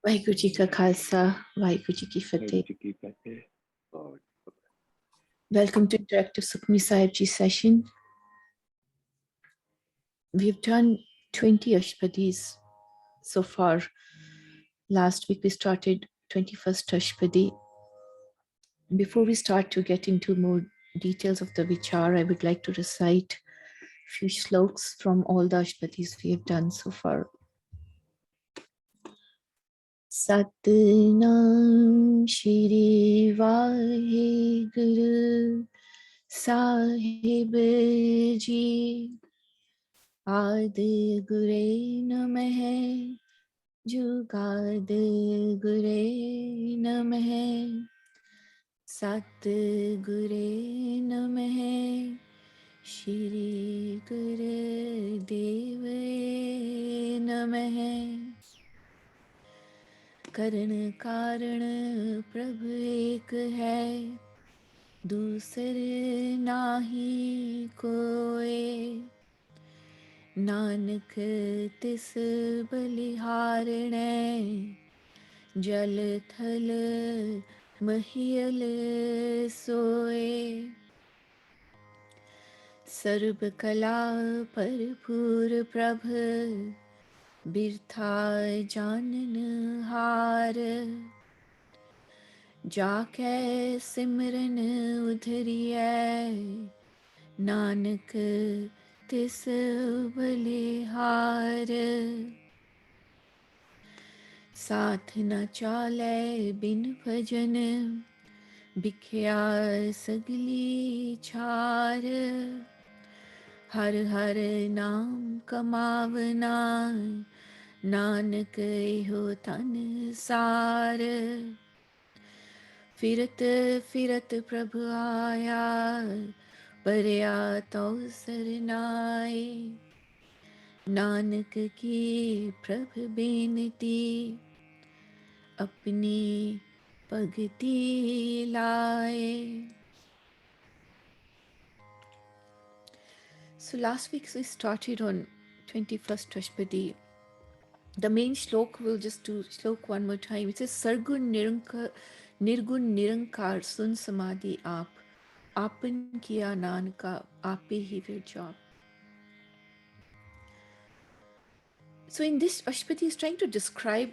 ਵਾਹਿਗੁਰੂ ਜੀ ਕਾ ਖਾਲਸਾ, ਵਾਹਿਗੁਰੂ ਜੀ ਕੀ ਫਤਿਹ. Welcome to Interactive Sukhmani Sahib Ji session. We've done 20 Ashpadis so far. Last week we started 21st Ashpadi. Before we start to get into more details of the Vichar, I would like to recite a few shloks from all the Ashpadis we have done so far. Satnam Shri Vaheguru Sahib Ji Adi Gure Namahe Jugad Gure Namahe Sat Gure Namahe Shri Guru Deve Namahe करण कारण प्रभु एक है दूसरे नाही कोय नानक तिस बलिहारणे जल थल महियल सोए सर्व कला भरपूर प्रभ बिरथा जानन हार जाके सिमरन उधरिए नानक तिस बलिहार साथ न चाले बिन भजन बिख्या सगली छार हर हर नाम कमावना नानक हो तन सार फिरत फिरत प्रभु आया परया तो सरनाए नानक की प्रभु बेनती अपनी भगति लाए. So last week we started on 21st Ashpadi. The main shlok, we'll just do shlok one more time. It says Sargun Nirgun Nirankar Sun Samadhi Aap Apan Kiya Nanka Ape Hi Vir Job. So in this Ashpadi is trying to describe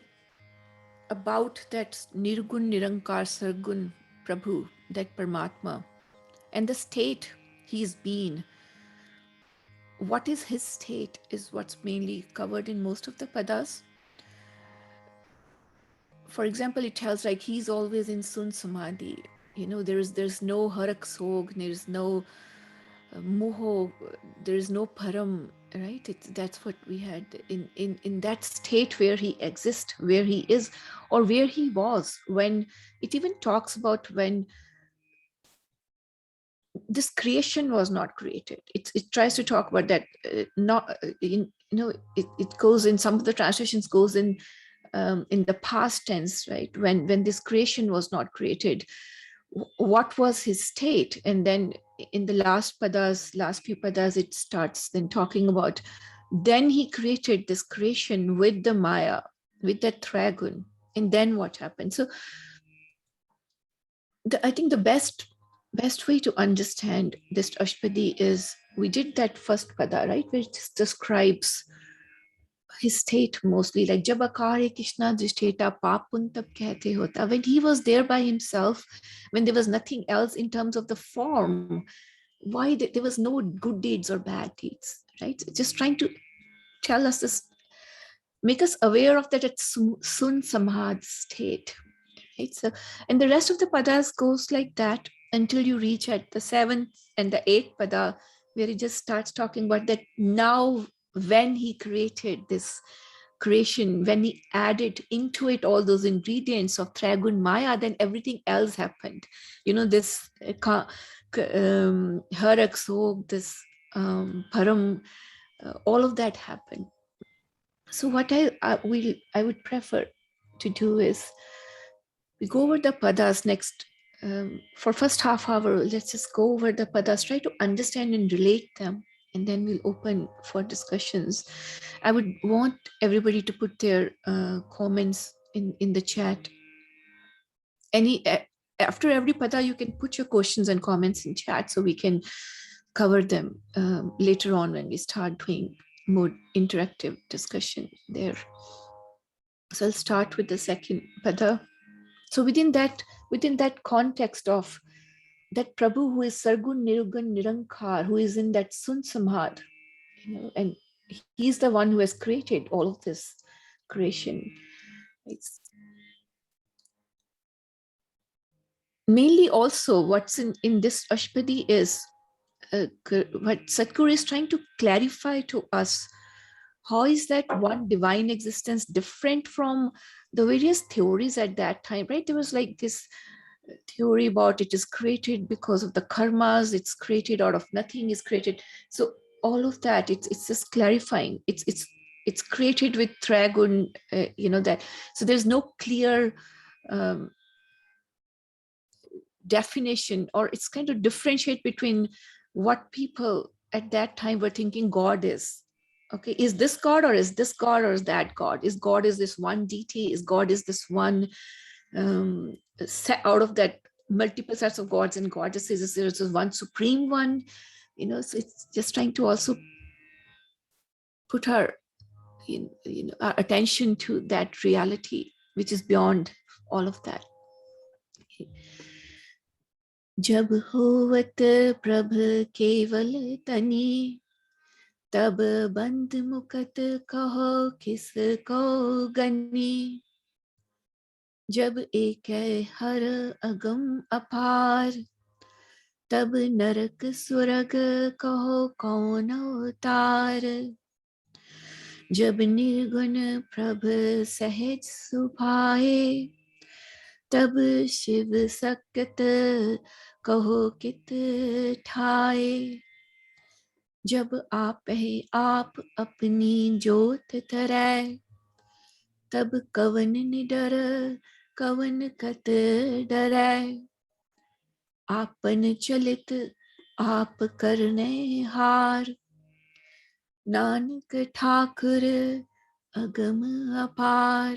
about that Nirgun Nirankar Sargun Prabhu, that Paramatma, and the state he's been. What is his state is what's mainly covered in most of the padas. For example, it tells like he's always in Sun Samadhi. You know, there's no Harak Sog, there's no Moho, there's no Param, right? That's what we had in that state where he exists, where he is, or where he was when it even talks about when this creation was not created. It tries to talk about that. It goes in some of the translations goes in the past tense, right? When this creation was not created, what was his state? And then in the last few padas, it starts then talking about then he created this creation with the Maya, with that Tragun, and then what happened? So I think the best way to understand this Ashpadi is we did that first pada, right, which describes his state mostly, like Jab Akare Krishna Drishteta Papun Tab Kehte Hota, when he was there by himself, when there was nothing else in terms of the form, why there was no good deeds or bad deeds, right? Just trying to tell us this, make us aware of that at Sun Samad state. Right? So, and the rest of the padas goes like that until you reach at the 7th and the 8th pada, where he just starts talking about that now when he created this creation, when he added into it all those ingredients of Tragun Maya, then everything else happened. You know, this Harak Sog, this Param, all of that happened. So what I would prefer to do is we go over the padas next. For first half hour, let's just go over the padas, try to understand and relate them, and then we'll open for discussions. I would want everybody to put their comments in the chat. After every pada, you can put your questions and comments in chat so we can cover them later on when we start doing more interactive discussion there. So I'll start with the second pada. So within that context of that Prabhu who is Sargun Nirugan Nirankar, who is in that Sun Samad, and he's the one who has created all of this creation. It's mainly also what's in this Ashpadi is what Sadhguru is trying to clarify to us. How is that one divine existence different from the various theories at that time, right? There was like this theory about it is created because of the karmas, it's created out of nothing, is created. So all of that, it's just clarifying. It's created with Tragun, that. So there's no clear definition, or it's kind of differentiate between what people at that time were thinking God is. Okay, is this God, or is this God, or is that God? Is God is this one deity? Is God is this one out of that multiple sets of gods and goddesses? There's one supreme one, so it's just trying to also put our, our attention to that reality, which is beyond all of that. जब होवत प्रभ केवल तनी, तब बंद मुकत कहो किस को गनी। जब एक हर अगम अपार, तब नरक सुरग कहो कौन अवतार। जब निर्गुण प्रभ सहज सुभाए, तब शिव सकत कहो कित ठाए। जब आप अपनी जोत धरै, तब कवन निडर कवन कत डरै। आपन चलित आप करने हार, नानक ठाकुर अगम अपार।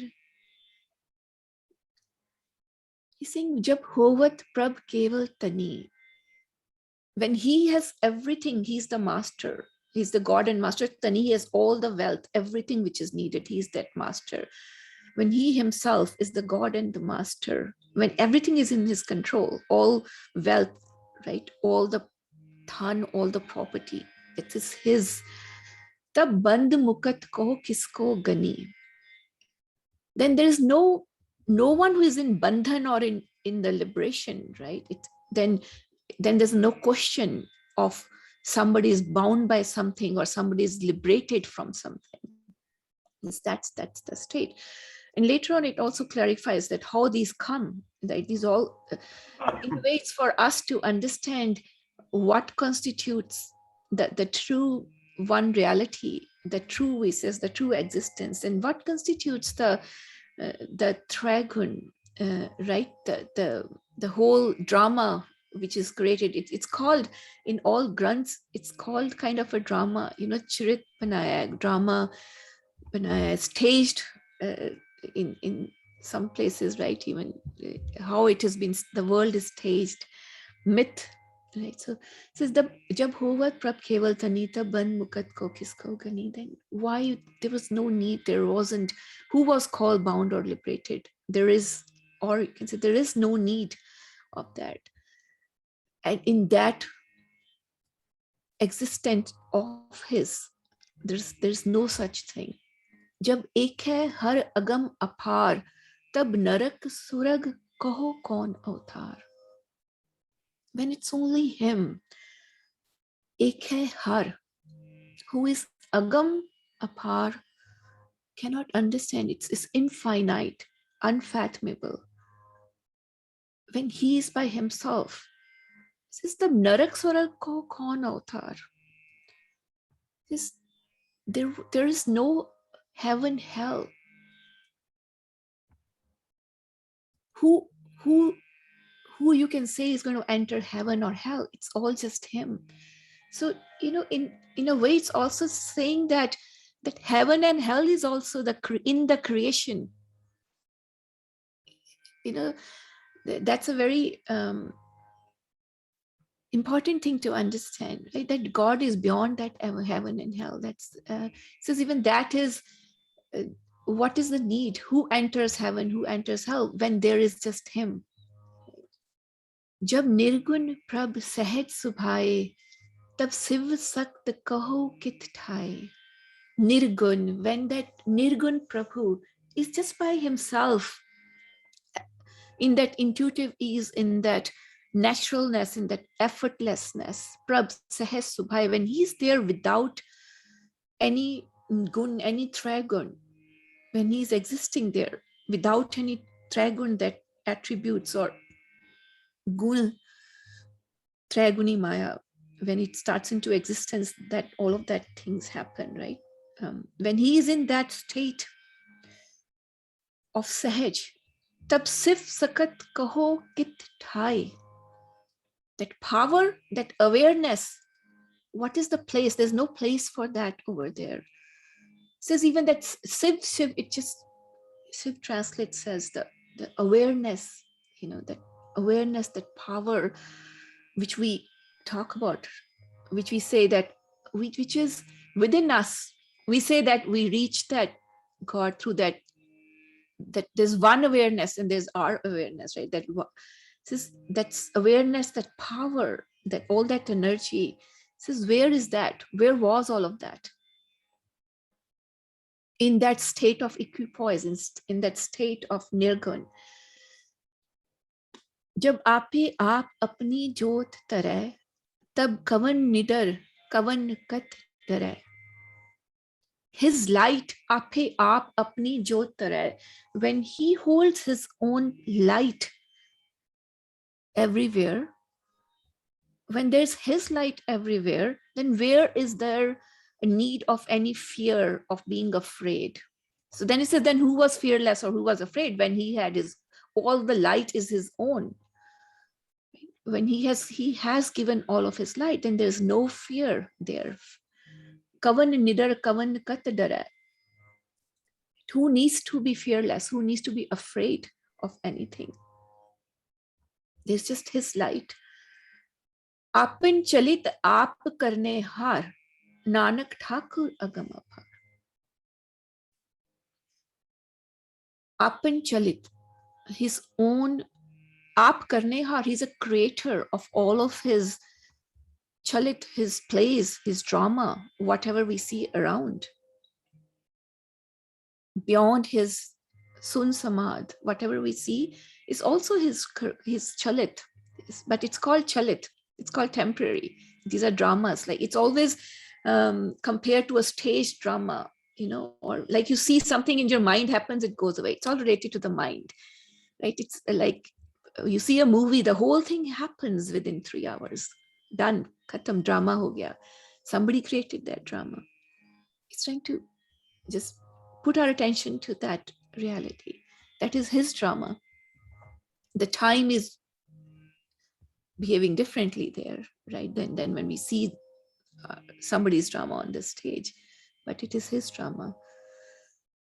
He's saying, Jab hovat prab keval tani. When he has everything, he's the master. He's the God and master. Tani, he has all the wealth, everything which is needed. He's that master. When he himself is the God and the master, when everything is in his control, all wealth, right? All the dhan, all the property, it is his. Tab band mukat ko kisko gani. Then there is no one who is in bandhan or in the liberation, right? Then there's no question of somebody is bound by something or somebody is liberated from something. That's the state. And later on, it also clarifies that how these come, that these all, in a way, it's for us to understand what constitutes the true one reality, the true wishes, the true existence, and what constitutes the Tragun, right? The whole drama which is created. It's called, in all grunts, it's called kind of a drama, Charit Panaya, drama Panaya, staged in some places, right? Even how it has been, the world is staged, myth, right? So it says the jab hovat prab keval tanita ban mukat ko kisko gani. Then why there was no need, there wasn't, who was called bound or liberated? There is, or you can say there is no need of that. And in that existence of his, there's no such thing. जब एक है हर अगम अपार, तब नरक सुरग कहो कौन अवतार. When it's only him, एक है हर, who is agam apar, cannot understand, it's infinite, unfathomable. When he is by himself, this is the narak surag ko kaun avatar. There is no heaven, hell. Who you can say is going to enter heaven or hell? It's all just him. So in a way, it's also saying that heaven and hell is also in the creation. That's a very important thing to understand, right? That God is beyond that heaven and hell. That's says even that is uh, what is the need? Who enters heaven? Who enters hell when there is just Him? जब निर्गुण प्रभ सहज सुभाए तब शिव सक्त कहो कित ठाए. Nirgun, when that Nirgun Prabhu is just by himself, in that intuitive ease, in that naturalness, in that effortlessness, Prabh Sahes Subhai, when he's there without any gun, any trigun, when he's existing there without any trigun, that attributes or gun, triguni maya, when it starts into existence, that all of that things happen, right? When he is in that state of sahaj, tab sif sakat kaho kit thai, that power, that awareness, what is the place? There's no place for that over there. It says even that Shiv, it just, Shiv translates as the awareness, that awareness, that power, which we talk about, which we say that, which is within us. We say that we reach that God through that there's one awareness and there's our awareness, right? That's awareness, that power, that all that energy. Says, where is that? Where was all of that? In that state of equipoise, in that state of nirgun. जब आपे आप अपनी जोत तरह, तब कवन निडर कवन कत डरै. His light, आपे आप अपनी जोत तरह, when he holds his own light everywhere, when there's his light everywhere, then where is there a need of any fear of being afraid? So then he said, then who was fearless or who was afraid when he had all the light is his own? When he has given all of his light, then there's no fear there. Kavan nidar kavan kat dara. Who needs to be fearless? Who needs to be afraid of anything? There's just his light. Apan chalit aap karne har, Nanak Thakur agam apar. Apan chalit, his own aap karne har, he's a creator of all of his chalit, his plays, his drama, whatever we see around. Beyond his sun samad, whatever we see is also his chalit, but it's called chalit. It's called temporary. These are dramas. Like it's always compared to a stage drama, or like you see something in your mind happens, it goes away. It's all related to the mind, right? It's like you see a movie, the whole thing happens within 3 hours. Done. Khatam, drama ho gaya. Somebody created that drama. It's trying to just put our attention to that reality. That is his drama. The time is behaving differently there, right? Then when we see somebody's drama on the stage, but it is his drama.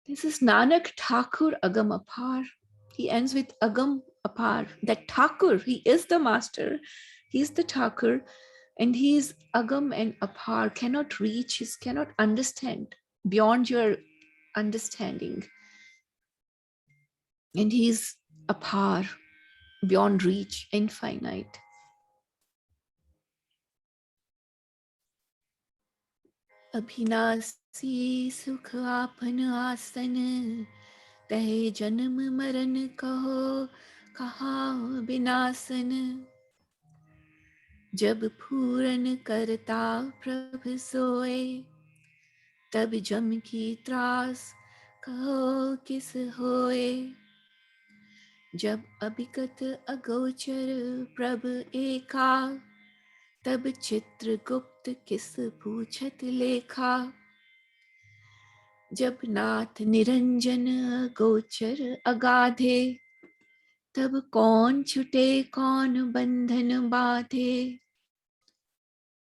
This is Nanak Thakur Agam Apar. He ends with Agam Apar. That Thakur, he is the master. He's the Thakur, and he is Agam and Apar, cannot reach, he cannot understand, beyond your understanding. And he's Apar, beyond reach, infinite. अभिनासी सुख आपन आसन, तहे जन्म मरण कहो कहाँ बिनासन. जब पूरन करता प्रभ सोए, तब जम की त्रास कहो किस होए. जब अभिगत अगोचर प्रभ एका, तब चित्रगुप्त किस पूछत लेखा. जब नाथ निरंजन गोचर अगाधे, तब कौन छुटे कौन बंधन बाधे.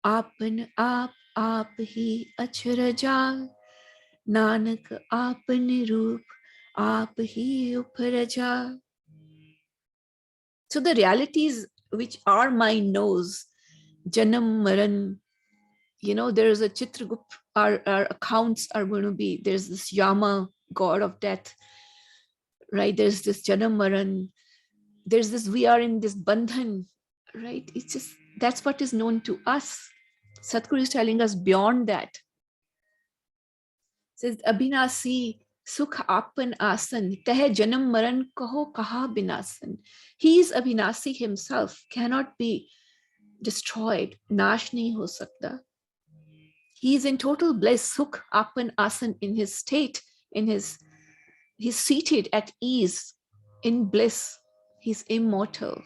आपन आप ही अचरजा, नानक आपन रूप आप ही उपरजा. So the realities which our mind knows, Janam, Maran, there is a Chitragupt, our accounts are going to be, there's this Yama, god of death, right? There's this Janam, Maran, there's this, we are in this bandhan, right? It's just, that's what is known to us. Sadhguru is telling us beyond that. It says, Abhinasi Sukh Apan Asan, Teh Janam Maran Kaho Kaha Binasan. He is Abhinasi himself, cannot be destroyed. Nash nahi ho sakta. He is in total bliss, Sukh Apan Asan, in his state, he's seated at ease, in bliss. He's immortal.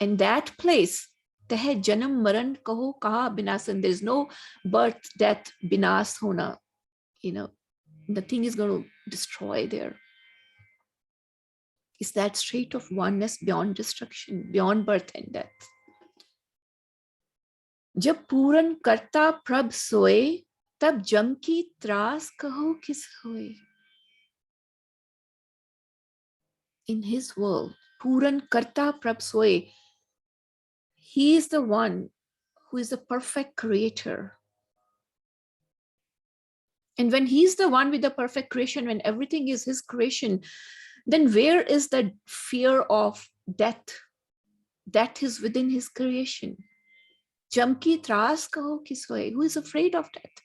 And that place, Teh Janam Maran Kaho Kaha Binasan, there's no birth, death, binas hona. Nothing is going to destroy there. Is that state of oneness beyond destruction, beyond birth and death. जब पूरन करता प्रभ सोए, तब जम की त्रास कहो किस होए. In his world, पूरन करता प्रभ सोए, he is the one who is the perfect creator. And when he's the one with the perfect creation, when everything is his creation, then where is the fear of death? That is within his creation. Jamki tras kaho kis hoye? Who is afraid of death?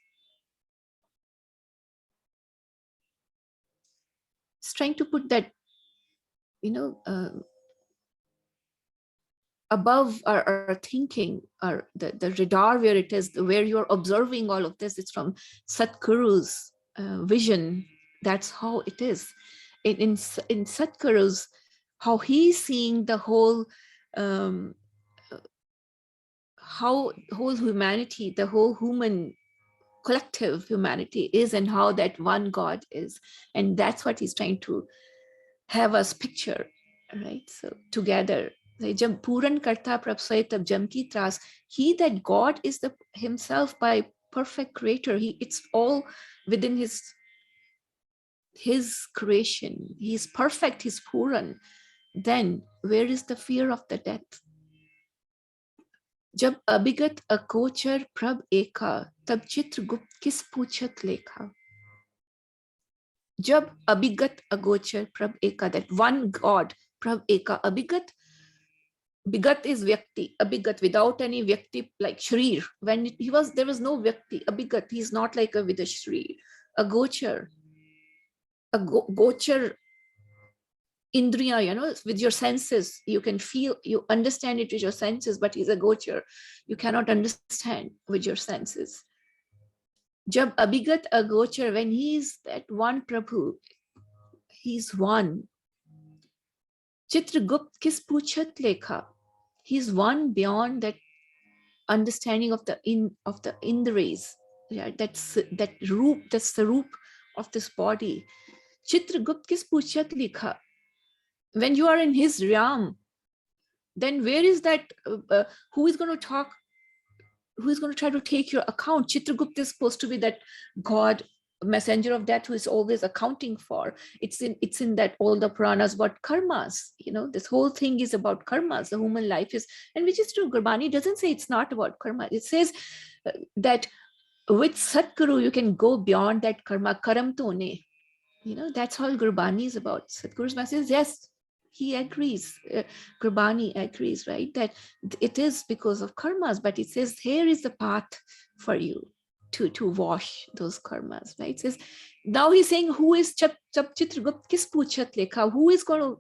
It's trying to put that, above our thinking, or the radar where it is, where you're observing all of this. It's from Sadhguru's vision. That's how it is. In Sadhguru's, how he's seeing the whole, how whole humanity, the whole human collective humanity is, and how that one God is. And that's what he's trying to have us picture, right? So together, jab puran karta prabsay tab jam ki tras, he, that God is the himself by perfect creator. It's all within his creation. He's perfect, he's puran. Then where is the fear of the death? जब अभिगत अकोचर प्रभ एका, तब चित्रगुप्त किस पूछत लेखा. जब अभिगत अगोचर प्रभ एका, that one God, प्रभ एका, अभिगत, Bigat is Vyakti, Abhigat, without any Vyakti, like Shrir. When there was no Vyakti, Abhigat, he's not like a with a Shrir. A Gochar, Gochar Indriya, with your senses, you can feel, you understand it with your senses, but he's a Gochar. You cannot understand with your senses. Jab Abhigat Agochar, when he's that one Prabhu, he's one. Chitragupt Kis Puchat Lekha, he's one beyond that understanding of the Indris. Yeah, that's the roop of this body. Chitragupt Kis Puchat Lekha. When you are in his realm, then where is that, who is going to talk, who is going to try to take your account? Chitragupt is supposed to be that God, messenger of death, who is always accounting for. It's in that all the Puranas about karmas. This whole thing is about karmas. The human life is, and which is true. Gurbani doesn't say it's not about karma. It says that with Sadhguru you can go beyond that karma. Karam to ne. That's all Gurbani is about. Sadhguru's message is, yes, he agrees. Gurbani agrees, right? That it is because of karmas, but it says here is the path for you to wash those karmas, right? It says, now he's saying, who is Chitragupt Kis Puchat Lekha? Who is going to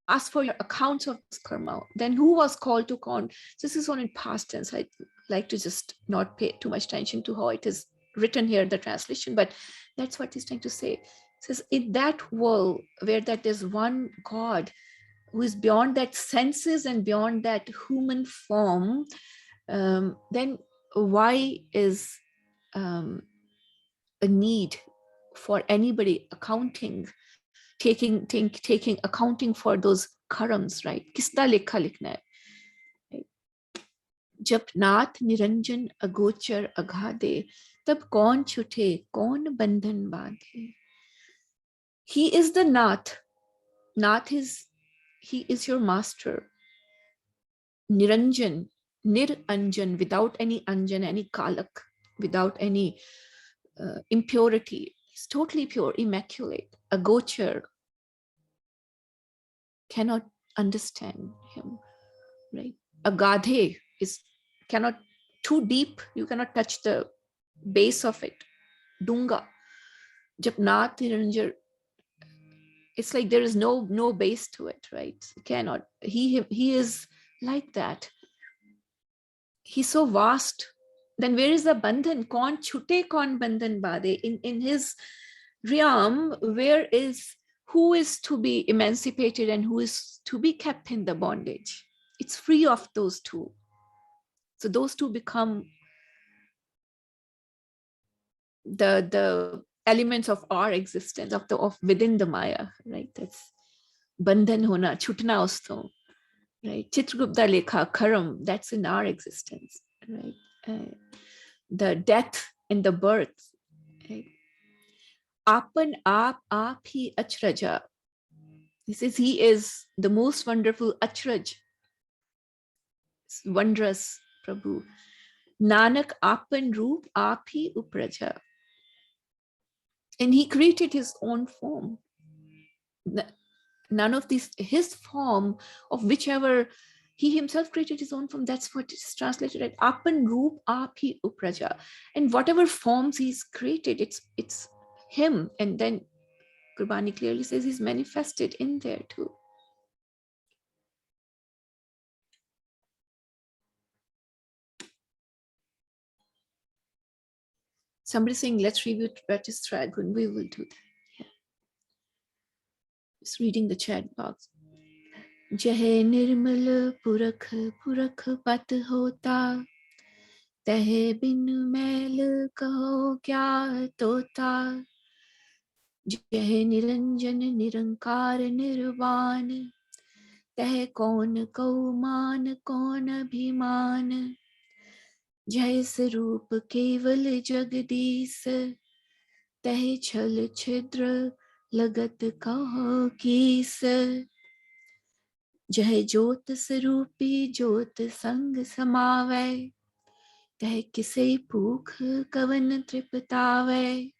ask for your accounts of this karma? Then who was called to count? This is all in past tense. I like to just not pay too much attention to how it is written here, the translation, but that's what he's trying to say. It says, in that world where that is one God who is beyond that senses and beyond that human form, then why is a need for anybody taking accounting for those karams, right? Kisna lekha likhna hai. Right? जब नाथ निरंजन अगोचर अगाधे, तब कौन छुटे कौन बंधन बांधे. He is the Nath. Nath is he is your master. Niranjan, Niranjan, without any anjan, any kalak, without any impurity. He's totally pure, immaculate. A gochar cannot understand him, right? A gadhe is cannot, too deep, you cannot touch the base of it. Dunga, jab nath niranjan, it's like there is no base to it, right? You cannot. He is like that. He's so vast. Then where is the bandhan? Kaun chute, kaun bandhan bade? In his realm, where is, who is to be emancipated and who is to be kept in the bondage? It's free of those two. So those two become the elements of our existence, of within the Maya, right? That's bandhan hona, chutna usto, right? Chitragupta lekha, karam, that's in our existence, right? The death and the birth, right? Apan aap hi achraja. He says he is the most wonderful achraj, wondrous Prabhu. Nanak apan roop aap hi upraja. And he created his own form. None of these, his form of whichever, he himself created his own form. That's what is translated at apan roop api upraja. And whatever forms he's created, it's him. And then Gurbani clearly says he's manifested in there too. Somebody saying, let's review British Dragon. We will do that. Yeah. Just reading the chat box. Jahe nirmal purakh purakh pat hota. तहे बिन मैल कहो क्या तोता. जह निरंजन निरंकार निर्वाण. तह कौन कौमान कौन अभिमान. जय स्वरूप केवल जगदीश. तह छल छिद्र लगत कहो कीस. जय ज्योत स्वरूपी ज्योत संग समावै. तह किसे भूख कवन तृपतावै.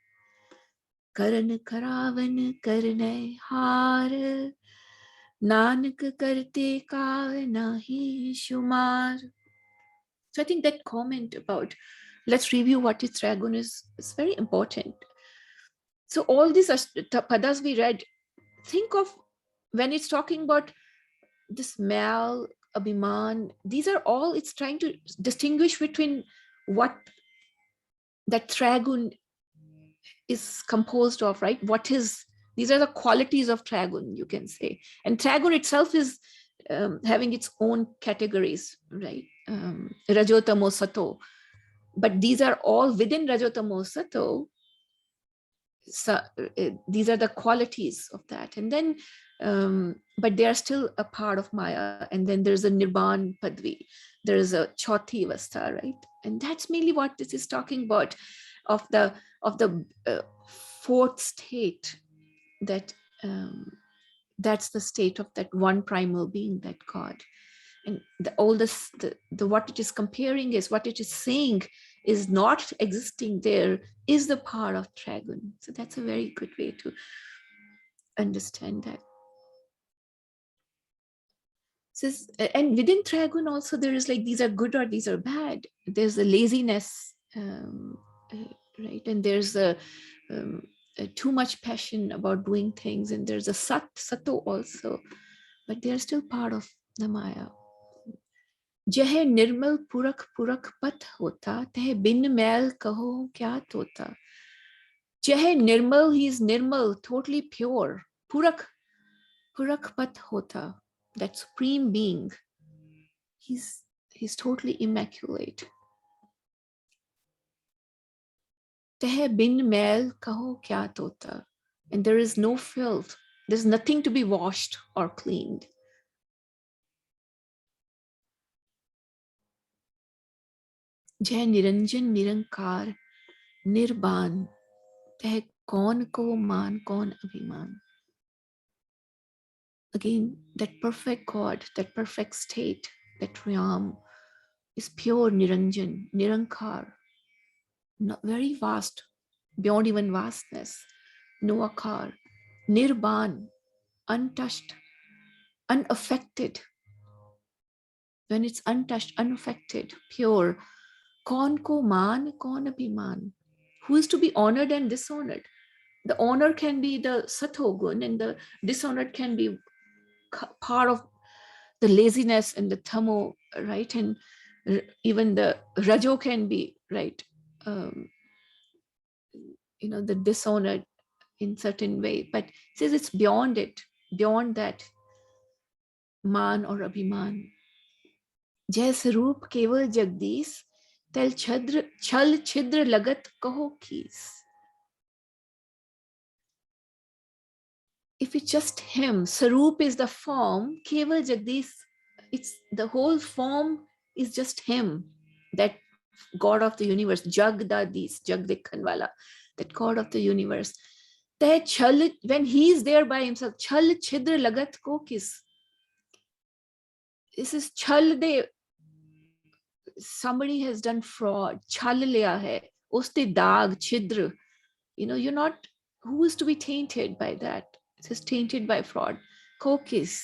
करन करावन करनै हार. नानक करते का nahi shumar. So I think that comment about, let's review what is Trigun is very important. So all these padas we read, think of when it's talking about this mal, abhiman, these are all, it's trying to distinguish between what that Trigun is composed of, right? What is, these are the qualities of Trigun, you can say. And Trigun itself is having its own categories, right? Rajotamo Sato. But these are all within Rajotamo Sato. So, these are the qualities of that. And then, but they are still a part of Maya. And then there's a Nirban Padvi. There is a Chauthi Avastha, right? And that's mainly what this is talking about, of the fourth state, that that's the state of that one primal being, that God. And all this, the what it is comparing is, what it is saying is not existing there, is the part of Trigun. So that's a very good way to understand that. So, and within Trigun also there is like, these are good or these are bad. There's a laziness, right? And there's a too much passion about doing things, and there's a sato also, but they're still part of the Maya. जह निर्मल पुरख पुरख पथ होता, तह बिन मैल कहो क्या तोता. जह nirmal, he is nirmal, totally pure. Purakh, purakh path hota, that supreme being, he's totally immaculate. Teh bin mail kaho kya tota, and there is no filth, there's nothing to be washed or cleaned. Jai niranjan nirankar nirban, teh kaun ko मान कौन अभिमान. Again, that perfect God, that perfect state, that realm is pure Niranjan, Nirankar, not very vast, beyond even vastness, no akar, nirban, untouched, unaffected. When it's untouched, unaffected, pure, kaun ko maan, kaun abhiman? Who is to be honored and dishonored? The honor can be the sathogun, and the dishonored can be part of the laziness and the tamo, right? And even the rajo can be, right? Um, the dishonored in certain way, but it says it's beyond it, beyond that man or abhiman. जय स्वरूप केवल Jagdish tel chadr chal chidr lagat kaho kees. If it's just him, Sarup is the form, Keval Jagdish, it's the whole form is just him, that God of the universe, Jagdadis, Jagdikhanwala, that God of the universe. That chal, when he is there by himself, chal chidr lagat ko kis. This is chal de, somebody has done fraud, chal liya hai, uste daag, chidr. You're not, who is to be tainted by that? It is tainted by fraud. Kokis.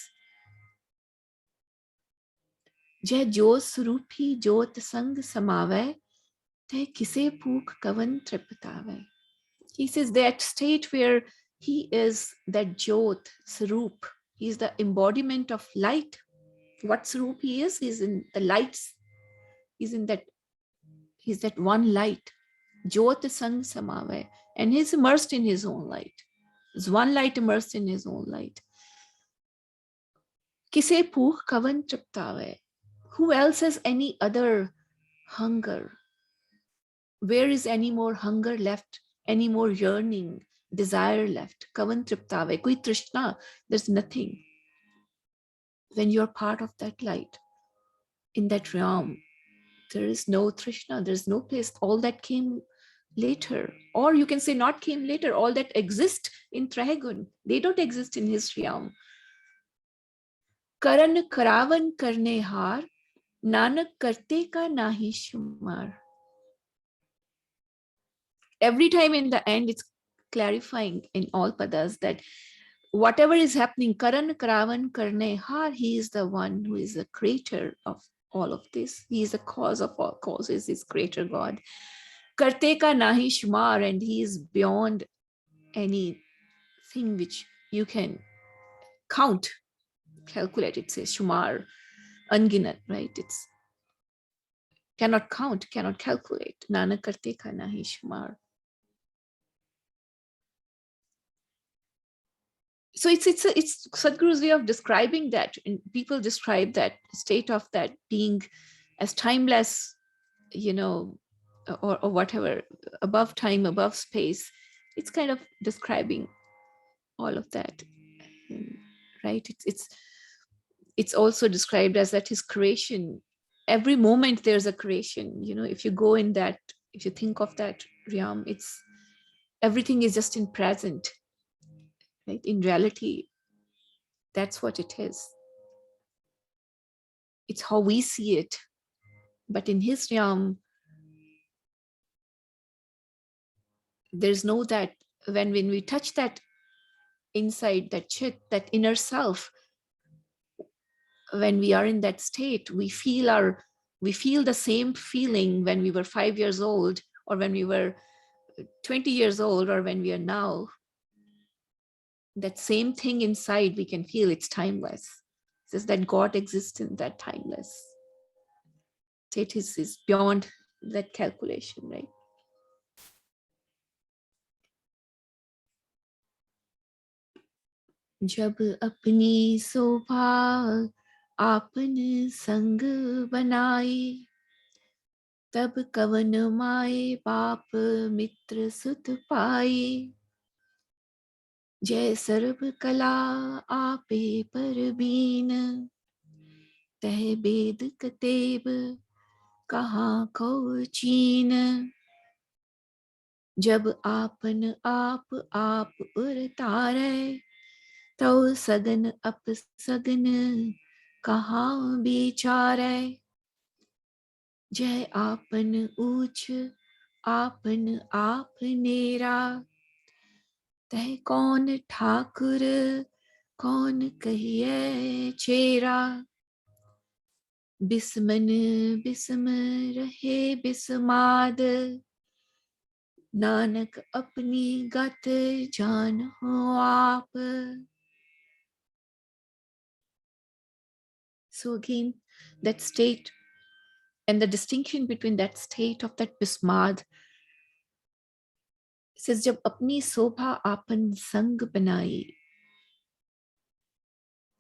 जय जोत स्वरूपी जोत संग समावै तय किसे पूख कवन तृप्तावै. He says that state where he is that jot sarup, he is the embodiment of light. What sarup he is, he's in the lights, he's that one light, jot sang samavai, and he's immersed in his own light. There's one light immersed in his own light. Kise pooch kavan triptave. Who else has any other hunger? Where is any more hunger left, any more yearning, desire left? Kavan triptave, koi trishna, there's nothing. When you're part of that light, in that realm, there is no trishna, there's no place. All that came later, or you can say not came later, all that exist in Tragun, they don't exist in his realm. Karan karavan karne har, nanak karte ka nahi shumar. Every time in the end, it's clarifying in all padas that whatever is happening, Karan Karavan Karne Har, he is the one who is the creator of all of this. He is the cause of all causes, his creator God. Karte ka nahi shumar, and he is beyond anything which you can count, calculate. It says shumar, unginat, right? It's cannot count, cannot calculate. Nana karte ka nahi shumar. So it's Sadhguru's way of describing that, and people describe that state of that being as timeless, or whatever, above time, above space. It's kind of describing all of that, right? It's also described as that his creation. Every moment there's a creation. If you go in that, if you think of that realm, it's everything is just in present, right? In reality, that's what it is. It's how we see it. But in his realm, there's no that when we touch that inside, that chit, that inner self, when we are in that state, we feel the same feeling when we were 5 years old, or when we were 20 years old, or when we are now. That same thing inside we can feel. It's timeless. It's just that God exists in that timeless state. Is beyond that calculation, right? जब अपनी शोभा आपन संग बनाए, तब कवन माए बाप मित्र सुत पाए. जय सर्व कला आपे पर बीन, तह बेद कतेब कहाँ को चीन. जब आपन आप उर तारै, तो सगन अप सगन कहाँ बिचारे, जय आपन ऊंच आपन आप नेरा, तह कौन ठाकुर कौन कहिए चेरा, बिस्मन बिस्म रहे बिस्माद, नानक अपनी गत जान हो आप. So again, that state and the distinction between that state of that bismad says, जब अपनी शोभा आपन संग बनाई,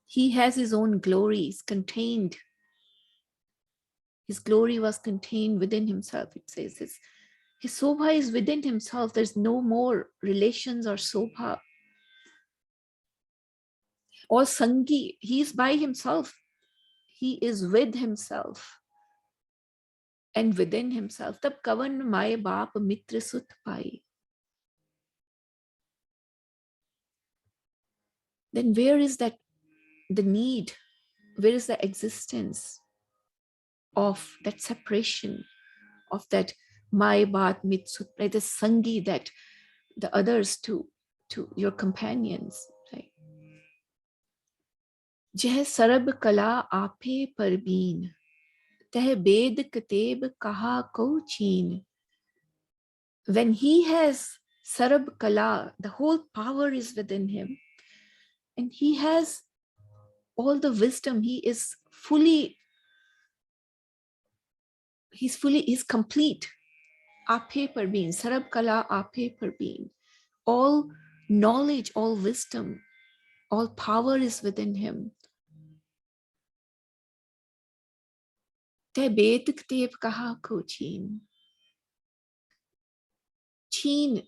he has his own glories contained. His glory was contained within himself. It says his shobha is within himself. There's no more relations or shobha or sangi. He is by himself. He is with himself and within himself. Tab kavan mai baap mitra sut pai. Then where is that the need? Where is the existence of that separation, of that my baat mit sut pai, the sangi, that the others to your companions, right? जह सरब कला आपे परबीन, तह बेद कतेब कहा को चीन. When he has sarab kala, the whole power is within him, and he has all the wisdom. He's complete. Aaphe parveen, sarab kala aaphe parveen. All knowledge, all wisdom, all power is within him. Te bed kteb kaha ko cheen. Cheen,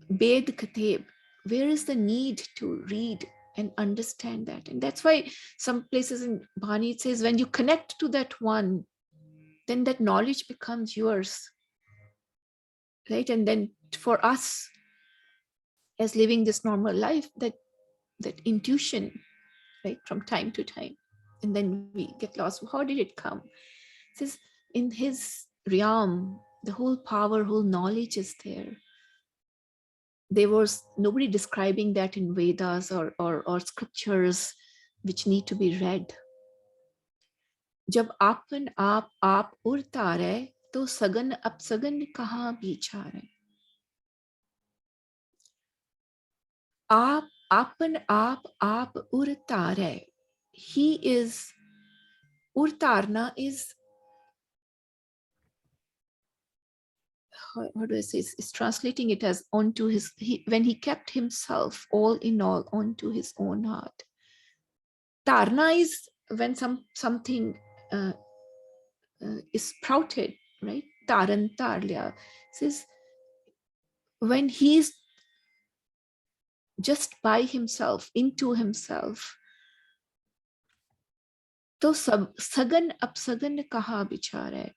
bed kteb. Where is the need to read and understand that? And that's why some places in Bani it says, when you connect to that one, then that knowledge becomes yours, right? And then for us as living this normal life, that intuition, right, from time to time, and then we get lost. How did it come? It says in his realm, the whole power, whole knowledge is there. There was nobody describing that in Vedas or scriptures which need to be read. जब आपन आप उड़ता रहे, तो सगन अपसगन कहाँ बिचारे. आपन आप उड़ता रहे. He is, urtarna is, how do I say, is translating it as onto his, when he kept himself all in all onto his own heart. Tarna is when something is sprouted, right? Taran tarlya says when he's just by himself, into himself. तो सब सगन अपसगन कहा बिचारे.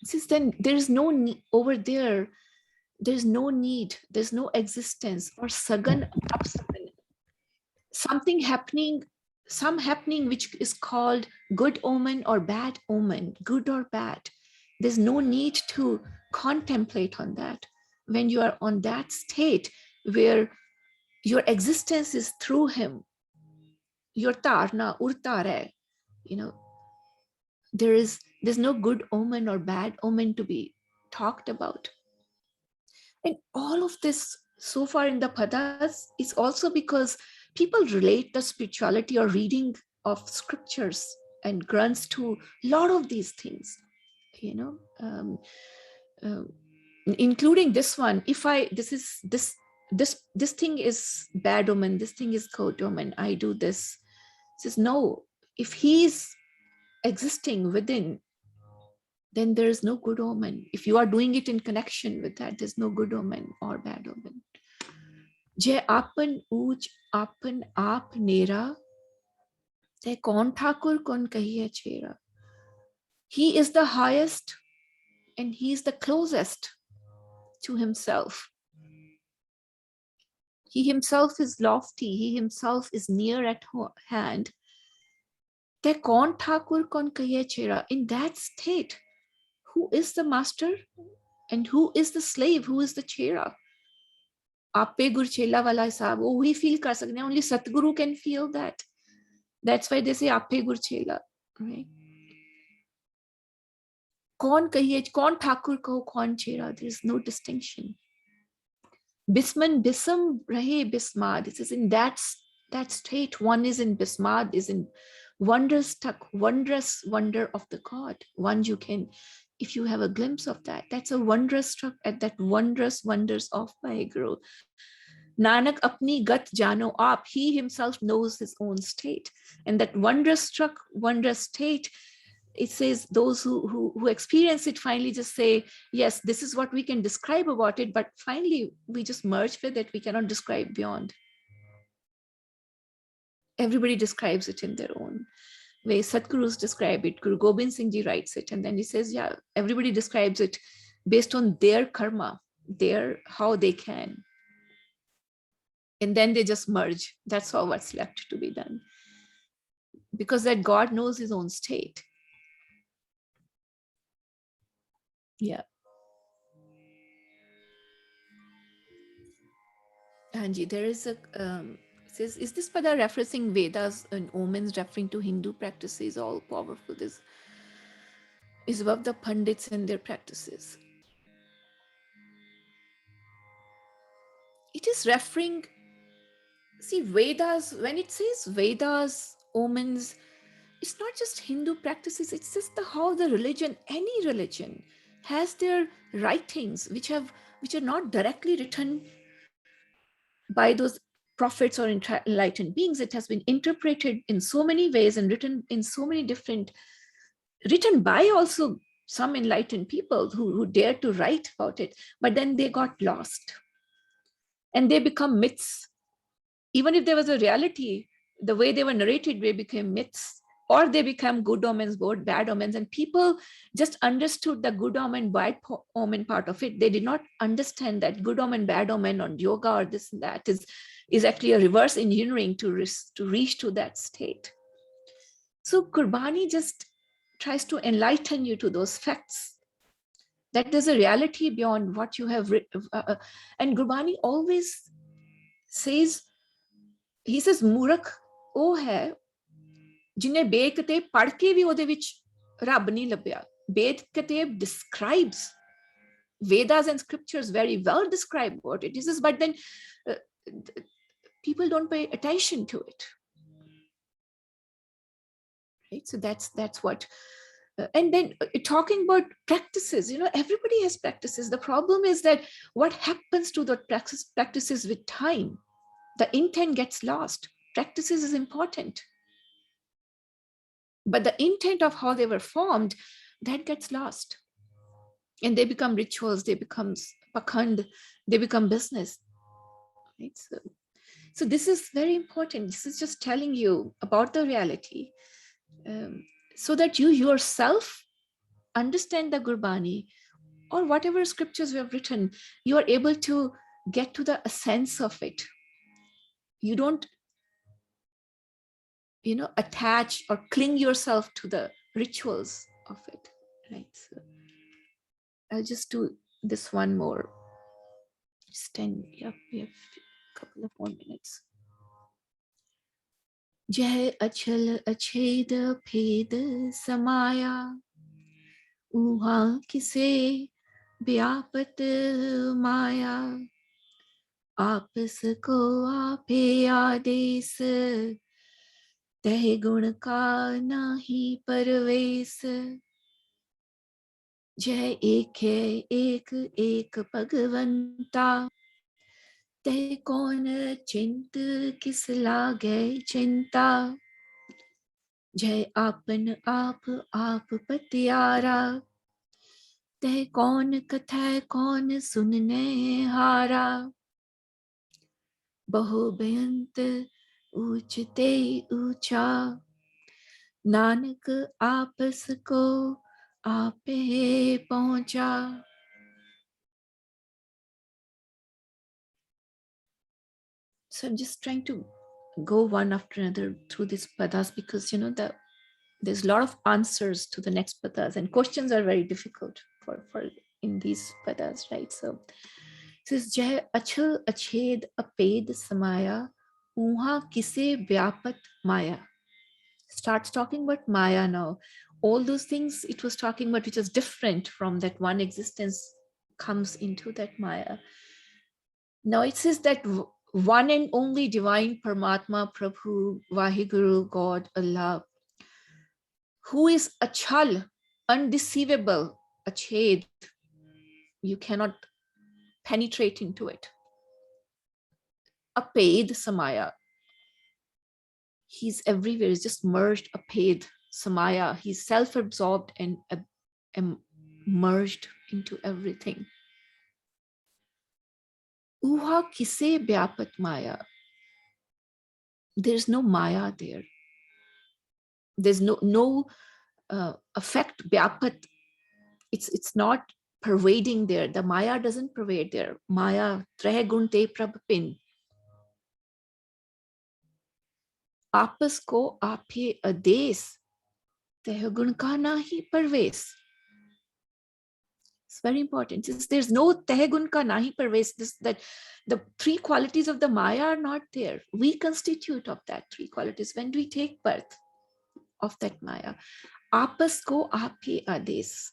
Since then there is no need over there. There's no need. There's no existence or sagan upsagan. Something happening, some happening which is called good omen or bad omen, good or bad. There's no need to contemplate on that. When you are on that state where your existence is through him, your tarna urtare, there's no good omen or bad omen to be talked about. And all of this so far in the padas is also because people relate the spirituality or reading of scriptures and grunts to a lot of these things, uh, including this one. If I this thing is bad omen, this thing is good omen, I do this. It says no. If he's existing within, then there is no good omen. If you are doing it in connection with that, there's no good omen or bad omen. Jai apan uch apan aap nera, te kaun thakur kaun kahiye chera. He is the highest and he is the closest to himself. He himself is lofty. He himself is near at hand. Te kaun thakur kaun kahiye chera. In that state, who is the master and who is the slave? Who is the chera? Ape gur chela wala hisab. Oh, we feel kar sakte hain. Only Satguru can feel that. That's why they say ape gur chela, right? Kaun kahiye, kaun thakur kaho, kaun chera. There is no distinction. Bisman bisam rahe bismad. It says in that state, one is in bismad, is in wondrous wonder of the God. One you can, if you have a glimpse of that, that's a wondrous struck at that wondrous wonders of Vaheguru. Nanak apni gat jano aap. He himself knows his own state. And that wondrous struck, wondrous state, it says those who experience it finally just say, yes, this is what we can describe about it, but finally we just merge with it. We cannot describe beyond. Everybody describes it in their own way. Satgurus describe it. Guru Gobind Singh Ji writes it, and then he says, yeah, everybody describes it based on their karma, how they can. And then they just merge. That's all what's left to be done. Because that God knows his own state. Yeah. Anji, there is a says, is this pada referencing Vedas and omens, referring to Hindu practices, all powerful? This is above the Pandits and their practices. It is referring, see, Vedas, when it says Vedas, omens, it's not just Hindu practices, it's just how the religion, any religion, has their writings which are not directly written by those prophets or enlightened beings. It has been interpreted in so many ways and written in so many different, written by also some enlightened people who dared to write about it, but then they got lost and they become myths. Even if there was a reality, the way they were narrated, they became myths, or they become good omens, bad omens, and people just understood the good omen, bad omen part of it. They did not understand that good omen, bad omen, on yoga or this and that is actually a reverse engineering to reach to that state. So Kurbani just tries to enlighten you to those facts, that there's a reality beyond what you have written. And Gurbani always says, he says, Murak ਉਹ ਹੈ ਜਿਹਨੇ ਬੇਕਤੇ ਪੜ੍ਹ ਕੇ ਵੀ ਉਹਦੇ ਵਿੱਚ ਰੱਬ ਨਹੀਂ ਲੱਭਿਆ. Ved Kateb describes, Vedas and scriptures very well describe what it is, but then people don't pay attention to it. Right? So that's what. And then talking about practices, everybody has practices. The problem is that what happens to the practices with time, the intent gets lost. Practices is important, but the intent of how they were formed, that gets lost. And they become rituals, they become pakhand, they become business. Right? So this is very important. This is just telling you about the reality, so that you yourself understand the Gurbani or whatever scriptures we have written, you are able to get to the essence of it. You don't, attach or cling yourself to the rituals of it. Right? So I'll just do this one more. Just 10, yeah, we have a couple of more minutes. Jai achal achhed phed samaya, uha kise व्यापत माया, आपस को आपे आदेश, तह गुण का नाही परवेश. जय एक है एक एक भगवंता, तह कौन चिंत किस लागे चिंता. जय आपन आप पतियारा, तह कौन कथा कौन सुनने हारा. बहु बेअंत ऊंचते ऊंचा, नानक आपस को आपे पहुंचा. So I'm just trying to go one after another through these padas, because there's a lot of answers to the next padas, and questions are very difficult for in these padas, right? So it says Jai achal ached aped samaya uha kise vyapat maya. Starts talking about maya now. All those things it was talking about, which is different from that one existence, comes into that maya. Now it says that one and only divine Paramatma, Prabhu, Vaheguru, God, Allah, who is achal, undeceivable, ached, you cannot penetrate into it. Aped samaya, he's everywhere, he's just merged, aped samaya, he's self-absorbed and merged into everything. Uha kise vyapat maya, there's no maya there. There's no effect, vyapat, it's not pervading there. The maya doesn't pervade there. Maya treh gun te prabpin, आपस को आपे आदेश तह गुण का nahi parves. It's very important. There's no teh gun ka nahi parves. That the three qualities of the maya are not there. We constitute of that three qualities when we take birth of that maya. Apas ko ape ades.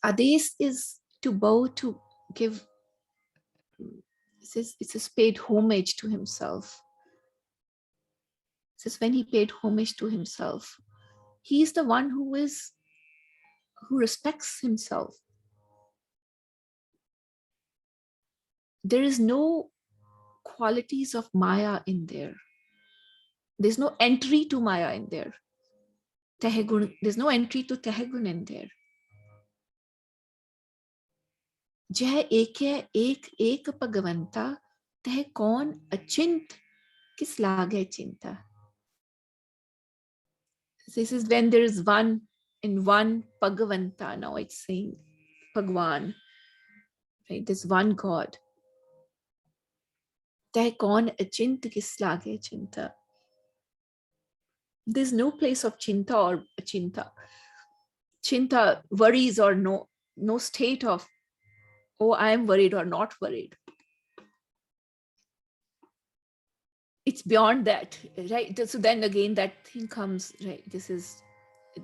Ades is to bow, to give. It says paid homage to himself. It says when he paid homage to himself, he is the one who respects himself. There is no qualities of maya in there. There's no entry to maya in there. Tehegun, there's no entry to tehegun in there. Jai eke ek pagavanta, teh kaun achint kis lage chinta. This is when there is one in one pagavanta. Now it's saying Bhagwan, right? There's one God. Teh kaun achint kis lage chinta. There's no place of chinta or achinta. Chinta, worries, or no state of, oh, I am worried or not worried. It's beyond that, right? So then again, that thing comes, right? This is,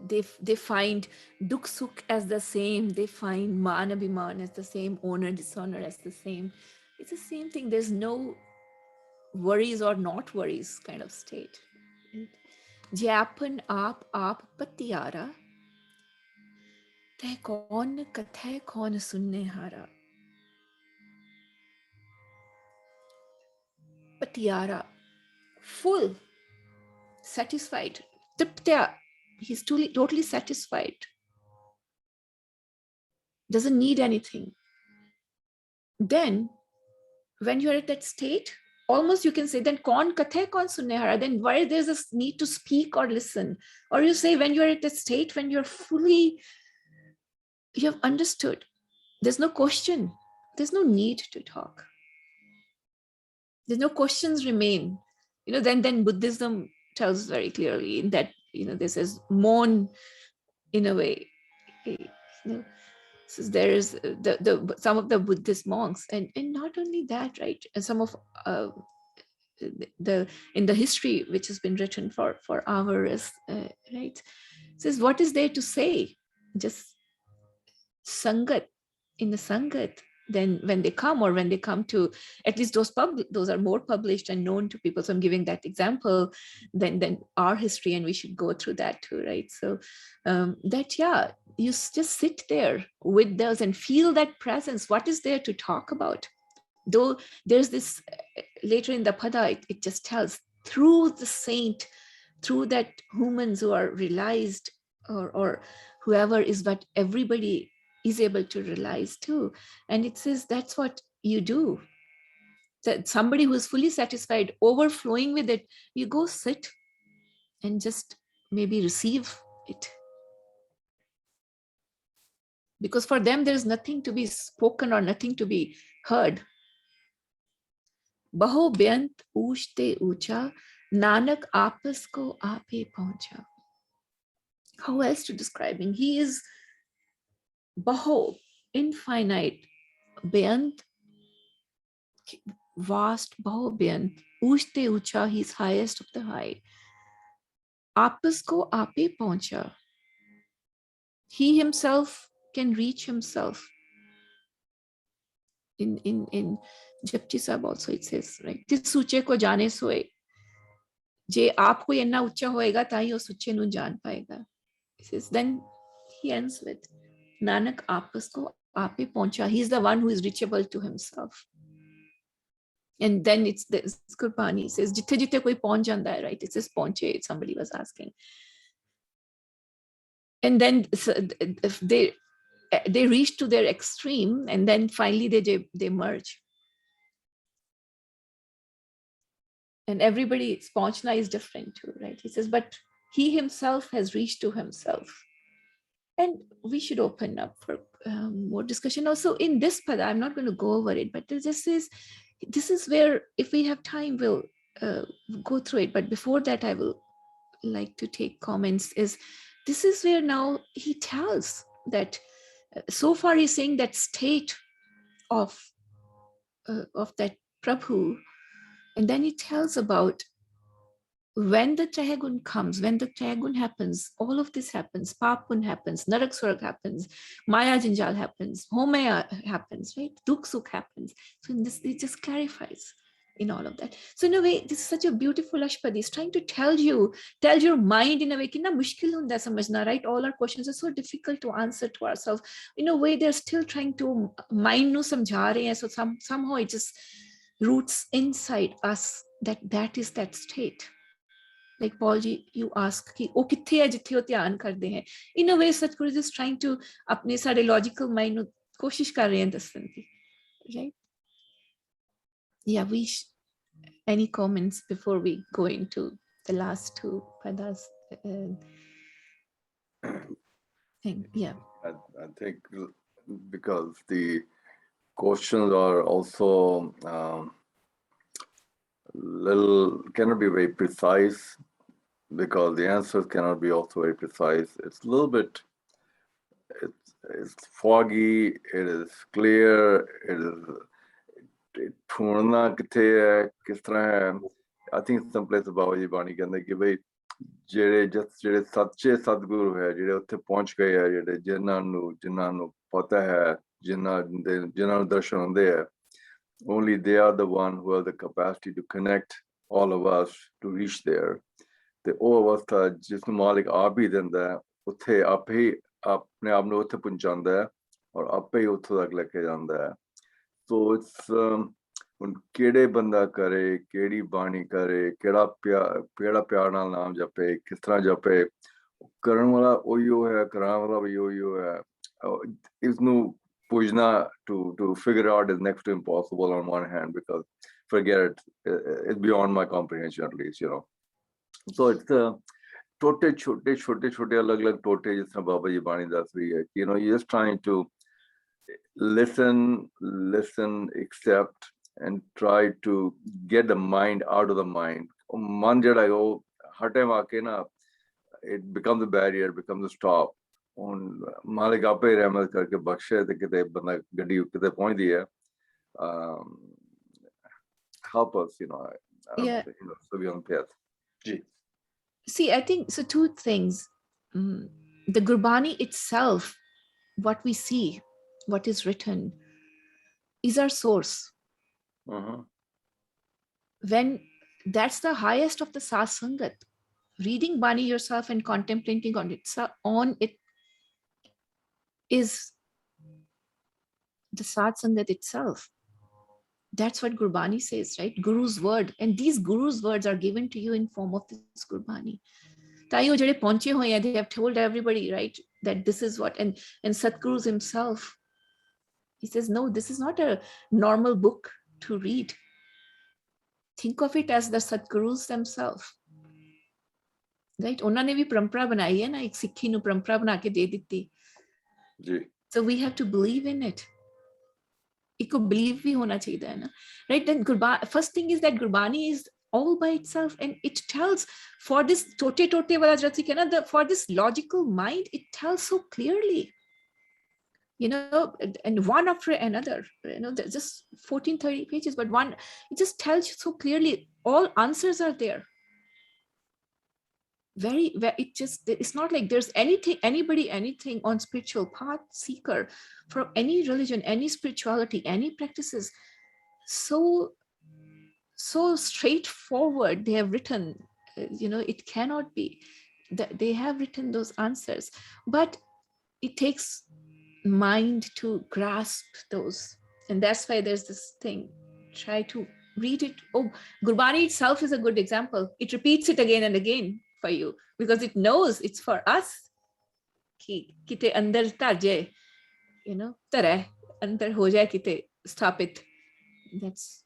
they find dukh sukh as the same. They find man abhiman as the same, honor dishonor as the same. It's the same thing. There's no worries or not worries kind of state. Japan aap patiyara, teh kaun kathay kaun sunne hara. Patiyara, full, satisfied. Triptya, he's totally satisfied. Doesn't need anything. Then, when you're at that state, almost you can say, then kaun kathe kaun sunne hara, then why there's a need to speak or listen. Or you say, when you're at that state, when you're fully, you have understood, there's no question, there's no need to talk. There's no questions remain. Then Buddhism tells very clearly in that, this is mourn in a way. So there is some of the Buddhist monks, and not only that, right? And some of in the history which has been written for hours, right? Says, what is there to say? Just sangat, in the sangat. Then when they come to, at least those are more published and known to people. So I'm giving that example, then our history, and we should go through that too, right? So you just sit there with those and feel that presence. What is there to talk about? Though there's this, later in the pada, it just tells, through the saint, through that humans who are realized, or whoever is, but everybody is able to realize too. And it says that's what you do. That somebody who is fully satisfied, overflowing with it, you go sit and just maybe receive it. Because for them, there's nothing to be spoken or nothing to be heard. बहो बेअंत ऊंचते ऊंचा, नानक आपस को आपे पहुंचा. How else to describe him? He is baho, infinite, beant, vast, baho beant, ऊंचते ऊंचा, he is highest of the high. आपस को आपे पहुंचा. He himself can reach himself. In Japji Sahib also it says, right? जिस ऊंचे को जाने सोए, जे आप कोई इतना ऊंचा होएगा ताई उस ऊंचे नु जान पाएगा. He says, then he ends with Nanak आपस को आपे पहुंचा. He is the one who is reachable to himself. And then it's this Gurbani says, जिथे जिथे कोई पहुंच जाता है, right? It says पहुंचे. Somebody was asking. And then if they reach to their extreme, and then finally they merge. And everybody's pahunchna is different too, right? He says, but he himself has reached to himself. And we should open up for more discussion. Also in this pada, I'm not going to go over it, but this is where, if we have time, we'll go through it. But before that, I will like to take comments. This is where now he tells that so far he's saying that state of that Prabhu, and then he tells about when the Trayagun comes, when the Trayagun happens, all of this happens. Papun happens, Narak Swarg happens, Maya Janjal happens, Homaya happens, right? Dukh Sukh happens. So in this, it just clarifies in all of that. So in a way, this is such a beautiful Ashpadi. It's trying to tell your mind in a way, kinna mushkil hunda samajhna, right? All our questions are so difficult to answer to ourselves. In a way, they're still trying to mind nu samjha rahe hain. So somehow it just roots inside us that is that state. Like Paul ji, you ask कि वो किथे है जिथे वो ध्यान करते हैं. In a way, Satguru is just trying to अपने सारे logical mind ਨੂੰ कोशिश कर रहे हैं दसने की, right? Yeah, any comments before we go into the last two padas? Yeah. I think because the questions are also cannot be very precise, because the answers cannot be also very precise. It's a little bit, it's foggy, it is clear, it is I think someplace about Bani ਕਹਿੰਦੇ ਕਿ ਬਈ ਜਿਹੜੇ ਸੱਚੇ ਸਤਿਗੁਰੂ ਹੈ, ਜਿਹੜੇ ਉੱਥੇ ਪਹੁੰਚ ਗਏ ਆ, ਜਿਹੜੇ ਜਿਨ੍ਹਾਂ ਨੂੰ ਪਤਾ ਹੈ, ਜਿਨ੍ਹਾਂ ਨੂੰ ਦਰਸ਼ਨ ਹੁੰਦੇ ਹੈ, only they are the one who have the capacity to connect all of us to reach there. ਤੇ ਉਹ ਅਵਸਥਾ ਜਿਸ ਨੂੰ ਮਾਲਿਕ ਆਪ ਹੀ ਦਿੰਦਾ ਹੈ, ਉੱਥੇ ਆਪੇ ਹੀ ਆਪਣੇ ਆਪ ਨੂੰ ਉੱਥੇ ਪਹੁੰਚਾਉਂਦਾ ਹੈ ਔਰ ਆਪੇ ਹੀ ਉੱਥੋਂ ਤੱਕ ਲੈ ਕੇ ਜਾਂਦਾ ਹੈ. So it's ਹੁਣ ਕਿਹੜੇ ਬੰਦਾ ਕਰੇ, ਕਿਹੜੀ ਬਾਣੀ ਕਰੇ, ਕਿਹੜਾ ਪਿਆਰ ਨਾਲ ਨਾਮ ਜਪੇ, ਕਿਸ ਤਰ੍ਹਾਂ ਜਪੇ, ਕਰਨ ਵਾਲਾ ਉਹੀਓ ਹੈ, ਕਰਾਉਣ ਵਾਲਾ ਵੀ ਉਹੀਓ ਹੈ. ਇਸ ਨੂੰ ਪੁੱਛਣਾ to figure out is next to impossible on one hand, because forget it, it's beyond my comprehension at least, you know. So it's छोटे अलग टोटे जिस तरह बाबा जी बाणी दस रही है, you know, you're just trying to listen, accept, and try to get the mind out of the mind. Man jada hai wo har time aake na, it becomes a barrier, it becomes a stop. On malik ape रहमत करके बख्शे ते किते बंदा गड्डी किते पहुंच दी है. Help us, you know. Yeah. You know, so we on path. Gee. See, I think so. Two things: the Gurbani itself, what we see, what is written, is our source. When that's the highest of the sasangat, reading Bani yourself and contemplating on it is the satsangat itself. That's what Gurbani says, right? Guru's word. And these Guru's words are given to you in form of this Gurbani. Tayo jade ponche hoye, they have told everybody, right, that this is what, and Satguru's himself, he says, no, this is not a normal book to read. Think of it as the Satgurus themselves. Right? ਉਹਨਾਂ ਨੇ ਵੀ ਪਰੰਪਰਾ ਬਣਾਈ ਹੈ ਨਾ, ਇੱਕ ਸਿੱਖੀ ਨੂੰ ਪਰੰਪਰਾ ਬਣਾ ਕੇ ਦੇ ਦਿੱਤੀ. So we have to believe in it. इको believe भी होना चाहिए है ना, right? Then first thing is that Gurbani is all by itself, and it tells for this tote wala jati ke na, for this logical mind, it tells so clearly, and one after another, there's just 14-30 pages, but one, it just tells you so clearly, all answers are there. It's not like there's anything on spiritual path seeker from any religion, any spirituality, any practices, so straightforward. They have written, it cannot be that they have written those answers, but it takes mind to grasp those, and that's why there's this thing, try to read it. Gurbani itself is a good example. It repeats it again and again for you because it knows it's for us. Ki kite andar tar jaye, tare andar ho jaye kite sthapit. That's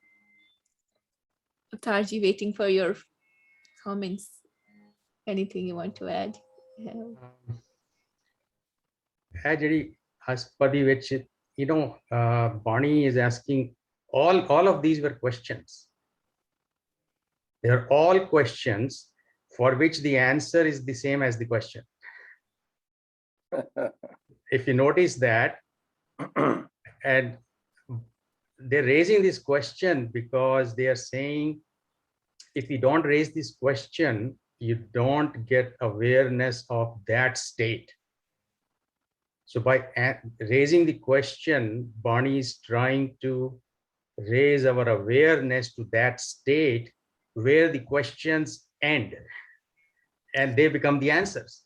Tarji, waiting for your comments. Anything you want to add? Jadi Aspadi, which Barney is asking, all of these were questions. They're all questions for which the answer is the same as the question. If you notice that, and they're raising this question because they are saying, if you don't raise this question, you don't get awareness of that state. So by raising the question, Barney is trying to raise our awareness to that state where the questions end and they become the answers.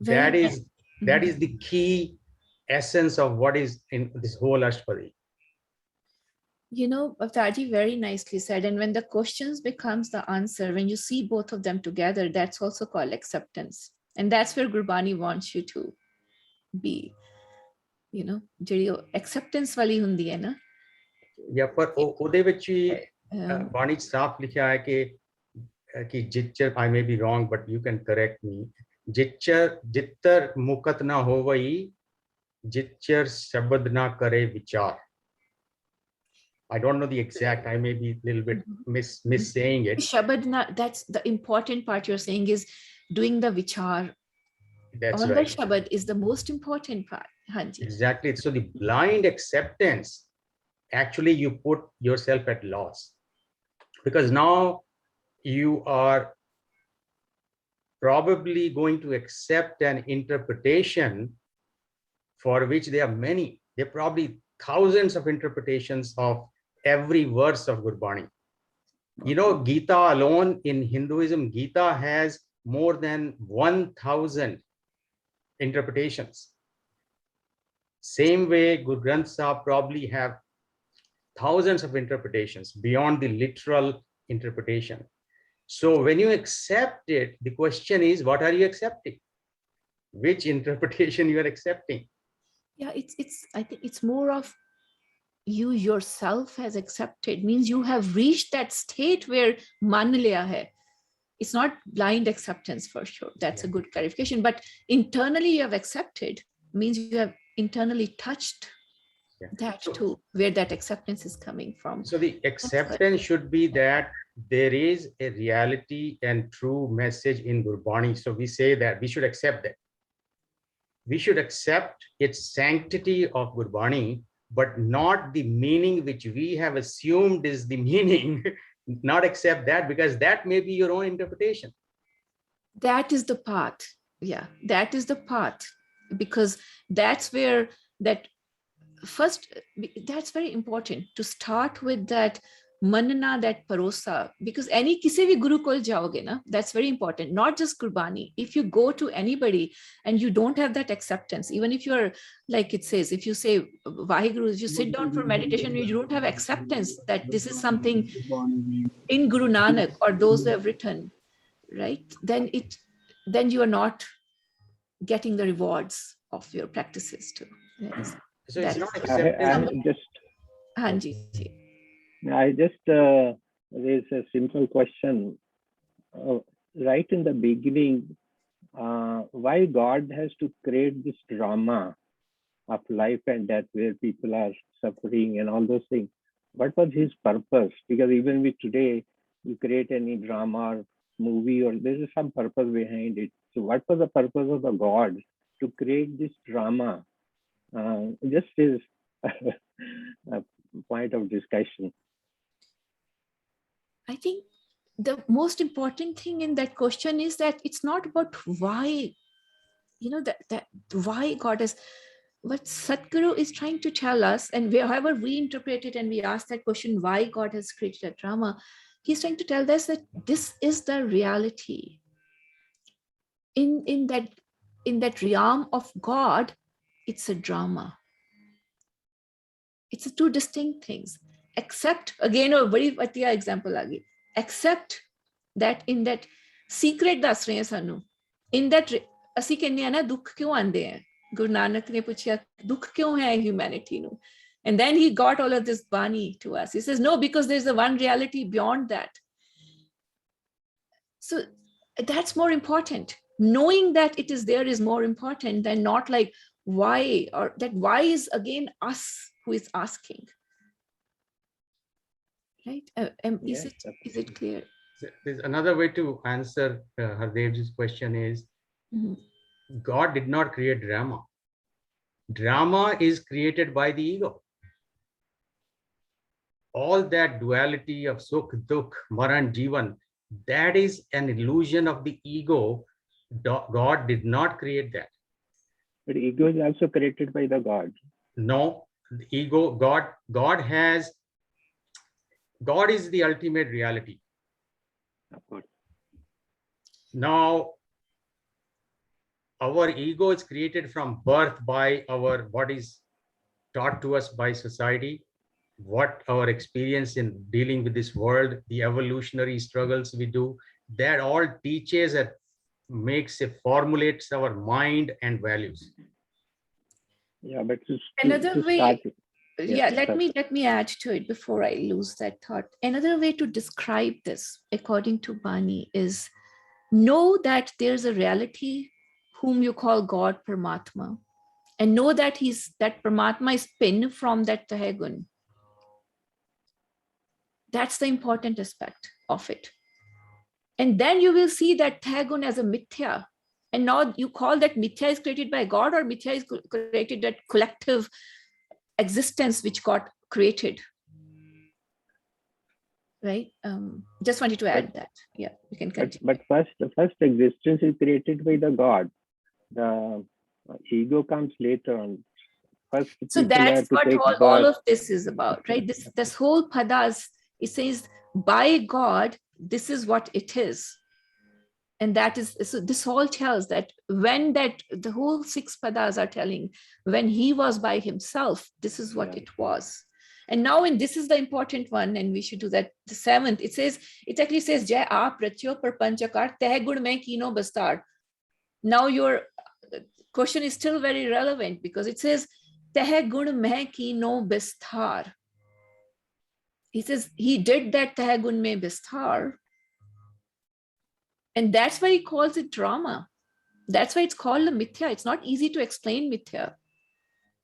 That is the key essence of what is in this whole Ashtapadi. Avtarji very nicely said, and when the questions becomes the answer, when you see both of them together, that's also called acceptance. And that's where Gurbani wants you to be, ਜਿਹੜੀ acceptance ਵਾਲੀ ਹੁੰਦੀ ਹੈ ਨਾ, ਜਾਂ ਪਰ ਉਹਦੇ ਵਿੱਚ ਹੀ ਬਾਣੀ 'ਚ ਸਾਫ਼ ਲਿਖਿਆ ਹੈ ਕਿ ਜਿੱਚਰ, I may be wrong but you can correct me, ਜਿੱਤਰ ਮੁਕਤ ਨਾ ਹੋਵਈ, ਜਿੱਚਰ ਸ਼ਬਦ ਨਾ ਕਰੇ ਵਿਚਾਰ. I don't know the exact, I may be a little bit missaying it. Shabad na, that's the important part you're saying, is doing the vichar. That's On right. the Shabad is the most important part. Hanji. Exactly. So the blind acceptance, actually you put yourself at loss, because now you are probably going to accept an interpretation for which there are many. There are probably thousands of interpretations of every verse of Gurbani. Gita alone in Hinduism, Gita has more than 1,000 interpretations. Same way, Guru Granth Sahib probably have thousands of interpretations beyond the literal interpretation. So when you accept it, the question is, what are you accepting? Which interpretation you are accepting? Yeah, I think it's more of you yourself has accepted, means you have reached that state where man liya hai. It's not blind acceptance for sure. That's a good clarification. But internally you have accepted, means you have internally touched that too, where that acceptance is coming from. So the acceptance should be that there is a reality and true message in Gurbani. So we say that we should accept that. We should accept its sanctity of Gurbani, but not the meaning which we have assumed is the meaning. Not accept that, because that may be your own interpretation. That is the path. Yeah, that is the path, because that's where that first, that's very important to start with that manana, that parosa, because any kisi bhi guru kol jaoge na, that's very important. Not just Gurbani. If you go to anybody and you don't have that acceptance, even if you're, like it says, if you say Vaheguru, if you sit down for meditation, you don't have acceptance that this is something in Guru Nanak or those who have written, right? Then you are not getting the rewards of your practices too. Yes. So it's not acceptance. I just raise a simple question. Right in the beginning, why God has to create this drama of life and death, where people are suffering and all those things. What was his purpose? Because even we today, you create any drama or movie, or there is some purpose behind it. So what was the purpose of the God to create this drama? Just is a point of discussion. I think the most important thing in that question is that it's not about why, that why God is, what Sadhguru is trying to tell us, and however we interpret it and we ask that question, why God has created a drama, he's trying to tell us that this is the reality. In that realm of God, it's a drama. It's two distinct things. Except, again, a very patiya example agi, except that in that secret das rahe sanu, in that ਅਸੀਂ ਕਹਿੰਦੇ ਆ ਨਾ ਦੁੱਖ ਕਿਉਂ ਆਉਂਦੇ ਆ, ਗੁਰੂ ਨਾਨਕ ਨੇ ਪੁੱਛਿਆ ਦੁੱਖ ਕਿਉਂ ਹੈ humanity ਨੂੰ, and then he got all of this bani to us. He says no, because there's the one reality beyond that. So that's more important. Knowing that it is there is more important than not like why, or that why is again us who is asking. Right? Yes, is it clear? There's another way to answer Hardevji's question is, God did not create drama. Drama is created by the ego. All that duality of Sukh, Dukh, Maran, Jivan, that is an illusion of the ego. God did not create that. But ego is also created by the God. No, the ego, God is the ultimate reality. Of course. Now, our ego is created from birth by what is taught to us by society, what our experience in dealing with this world, the evolutionary struggles we do, that all teaches and formulates our mind and values. Yeah, but another way, let me add to it before I lose that thought. Another way to describe this, according to Bani, is know that there's a reality whom you call God, Paramatma, and know that that Paramatma is pin from that Tahagun. That's the important aspect of it. And then you will see that Tahagun as a mithya. And now you call that mithya is created by God, or mithya is created that collective existence which got created. Right? Just wanted to add that. Yeah, you can continue. But the first existence is created by the God. The ego comes later on. First, so that's what all of this is about, right? This whole padas, it says by God, this is what it is. And that is, so this all tells that when the whole 6 padas are telling, when he was by himself, this is what it was. And now, and this is the important one, and we should do that, the 7th, it actually says, Jai aap ratyo parpanchakar teh gun mein kino bastar. Now your question is still very relevant, because it says, teh gun mein kino bastar. He says, he did that teh gun mein bastar. And that's why he calls it drama. That's why it's called a mithya. It's not easy to explain mithya.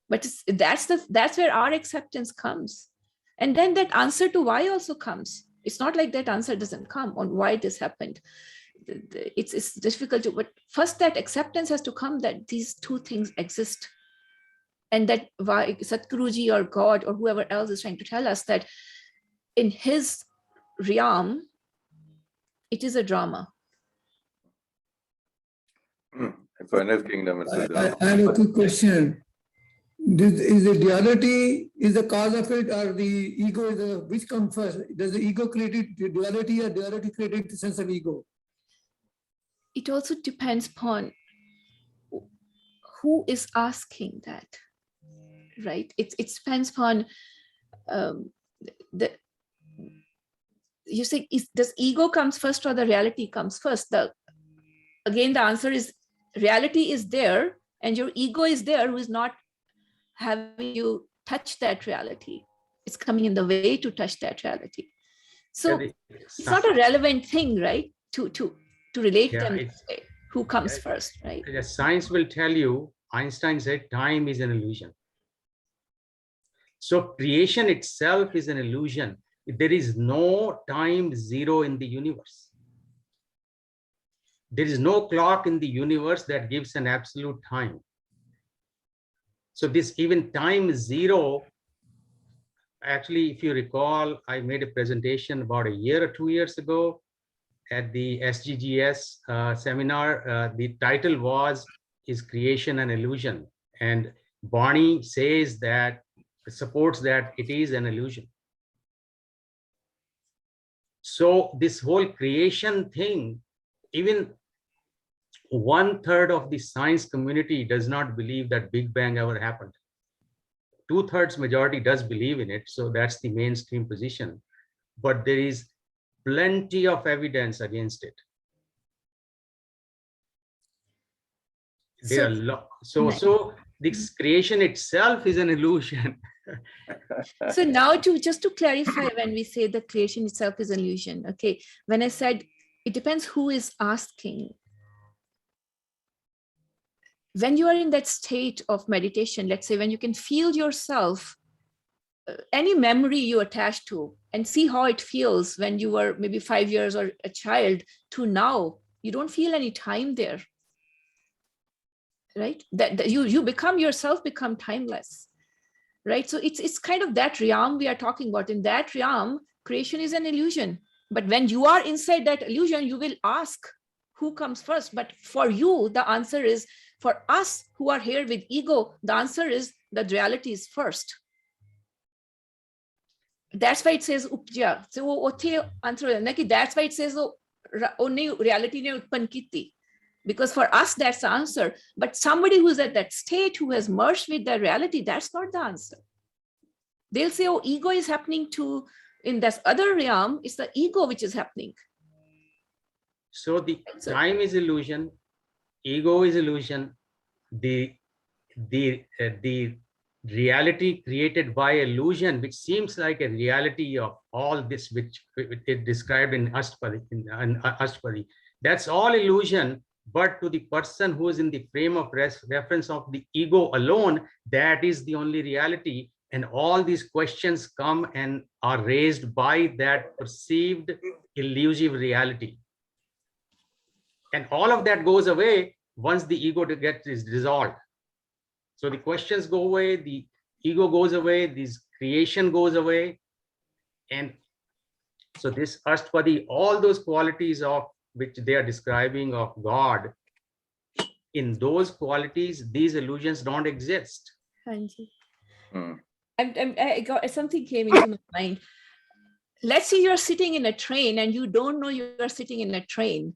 But that's where our acceptance comes. And then that answer to why also comes. It's not like that answer doesn't come on why this happened. It's difficult to, but first that acceptance has to come that these two things exist. And that why Sadhguruji or God or whoever else is trying to tell us that in his realm, it is a drama. Finance kingdom. I have a quick question. Is the duality is the cause of it, or the ego is which comes first? Does the ego create the duality, or duality create the sense of ego? It also depends upon who is asking that, right? It depends upon you say, does ego comes first or the reality comes first? Again, the answer is reality is there, and your ego is there who is not having you touch that reality. It's coming in the way to touch that reality. So it's not a relevant thing, right? To relate them, who comes first, right? Science will tell you Einstein said time is an illusion. So creation itself is an illusion. There is no time zero in the universe. There is no clock in the universe that gives an absolute time. So this even time zero, actually, if you recall, I made a presentation about a year or 2 years ago at the SGGS seminar. The title was, "Is Creation an Illusion?" And Barney says that, supports that it is an illusion. So this whole creation thing, even 1/3 of the science community does not believe that Big Bang ever happened. 2/3 majority does believe in it. So that's the mainstream position. But there is plenty of evidence against it. There are so this creation itself is an illusion. So now just to clarify, when we say the creation itself is an illusion, okay, when I said it depends who is asking. When you are in that state of meditation, let's say when you can feel yourself, any memory you attach to, and see how it feels when you were maybe 5 years or a child to now, you don't feel any time there, right? That you become yourself, become timeless, right? So it's kind of that realm we are talking about. In that realm, creation is an illusion. But when you are inside that illusion, you will ask who comes first. But for you, the answer is, for us who are here with ego, the answer is that reality is first. That's why it says upja. So answer, that's why it says reality ne utpan kiti. Because for us, that's the answer. But somebody who's at that state, who has merged with the reality, that's not the answer. They'll say, oh, ego is happening too. In this other realm, it's the ego which is happening. So the time is illusion, ego is illusion, the reality created by illusion, which seems like a reality of all this, which it described in Ashtapadi, that's all illusion. But to the person who is in the frame of reference of the ego alone, that is the only reality. And all these questions come and are raised by that perceived illusive reality. And all of that goes away once the ego is dissolved. So the questions go away, the ego goes away, this creation goes away. And so this Ashtapadi, all those qualities of which they are describing of God, in those qualities, these illusions don't exist. I got something came into my mind. Let's say you're sitting in a train and you don't know you are sitting in a train,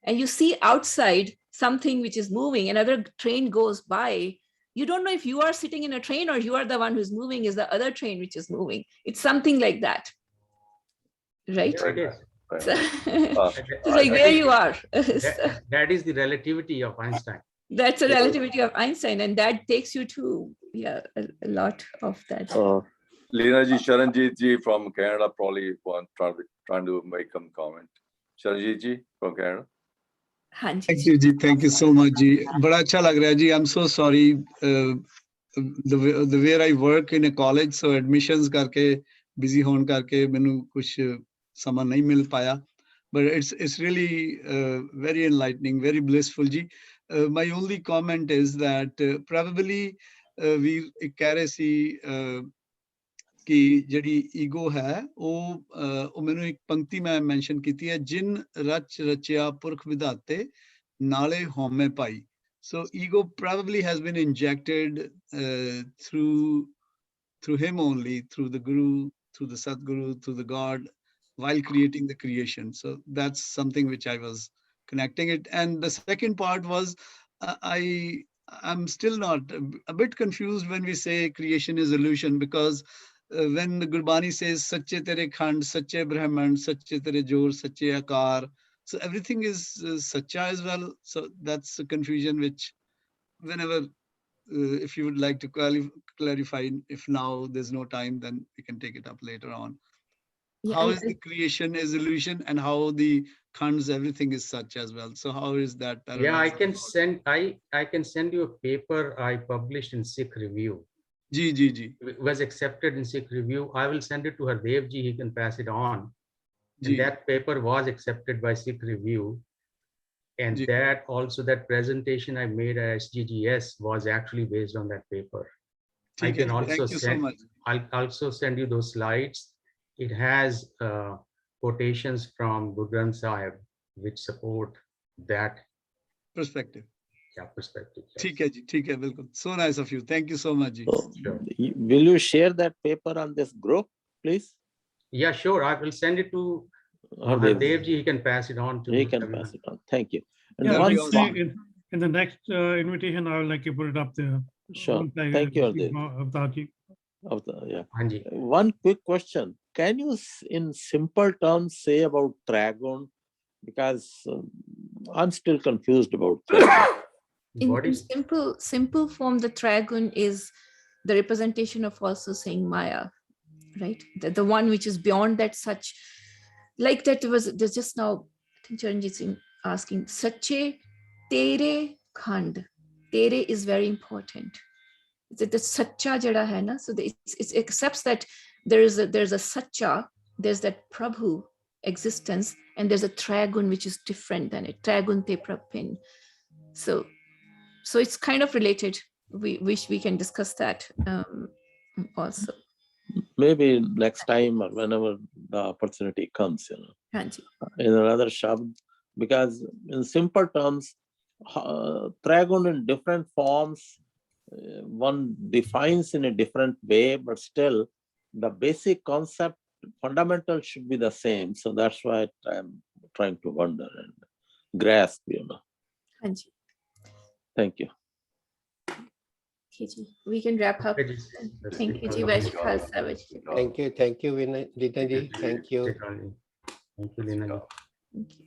and you see outside something which is moving, another train goes by. You don't know if you are sitting in a train or you are the one who's moving, is the other train which is moving. It's something like that, right? Yeah, it is. So, it's like where you are. That is the relativity of Einstein. That's a relativity of Einstein, and that takes you to a lot of that. Leena ji, Sharanjit ji from Canada probably trying to make some comment. Sharanjit ji from Canada. Thank you, ji. Thank you so much, ji. Bada acha lag raha hai, ji. I'm so sorry. The way I work in a college, so admissions karke, busy hone karke, mainu kuch sama nahi mil paya. But it's really very enlightening, very blissful, ji. My only comment is that probably we keh rahe si कि जड़ी ego है वो मैंने एक पंक्ति में mention की है, जिन रच रचिया पुरख विधाते नाले होमे पाई. So ego probably has been injected through him only, through the guru, through the Sadguru, through the God, while creating the creation. So that's something which I was connecting it. And the second part was I'm still not a bit confused when we say creation is illusion, because when the Gurbani says Sache tere khand, Sache Brahman, Sache tere jor, Sache akar, so everything is Sacha as well. So that's a confusion which whenever if you would like to clarify, if now there's no time, then we can take it up later on. Yeah, how is the creation is illusion, and how the khands, everything is such as well. So how is that? Yeah, I parallel? can send you a paper I published in Sikh Review. Ji, ji, ji. It was accepted in Sikh Review. I will send it to Hardev ji. He can pass it on. And Ji. that paper was accepted by Sikh Review. And Ji. that presentation I made at SGGS was actually based on that paper. I Theek hai can ji. also Thank you so send, much. I'll also send you those slides. It has quotations from Guru Granth Sahib, which support that Perspective. perspective. Theek hai ji. Theek hai, bilkul. So nice of you. Thank you so much, ji. So, Sure. will you share that paper on this group, please? Yeah, sure. I will send it to Hardev ji. Hardev ji. He can pass it on to He can everyone. pass it on. Thank you. And Yeah, one we I'll also- say in the next invitation, I would like to put it up there. Sure. Once I Thank you, receive Hardev. Avtar ji. Yeah. Hanji. One quick question. Can you, in simple terms, say about Tragon? Because I'm still confused about Tragon. What In is simple form, the Trigon is the representation of also saying Maya, right? The one which is beyond that such, like that there's just now, I think Charanjit Singh asking, Sache Tere Khand. Tere is very important. The Sacha Jada hai na, so it accepts that there's a Sacha, there's that Prabhu existence, and there's a Trigun which is different than it. Trigun Te Prapin. So it's kind of related. We wish we can discuss that also. Maybe next time or whenever the opportunity comes, Hanji. in another shabd. Because in simple terms, Tragon in different forms, one defines in a different way, but still the basic concept, fundamental should be the same. So that's why I'm trying to wonder and grasp, Hanji. Thank you. Okay, ji. We can wrap up. Thank you, ji. Vaishnav Khalsa, Vaishnav. Thank you, Vinay, Lina ji. Thank you. Thank you, Lina ji. Thank you.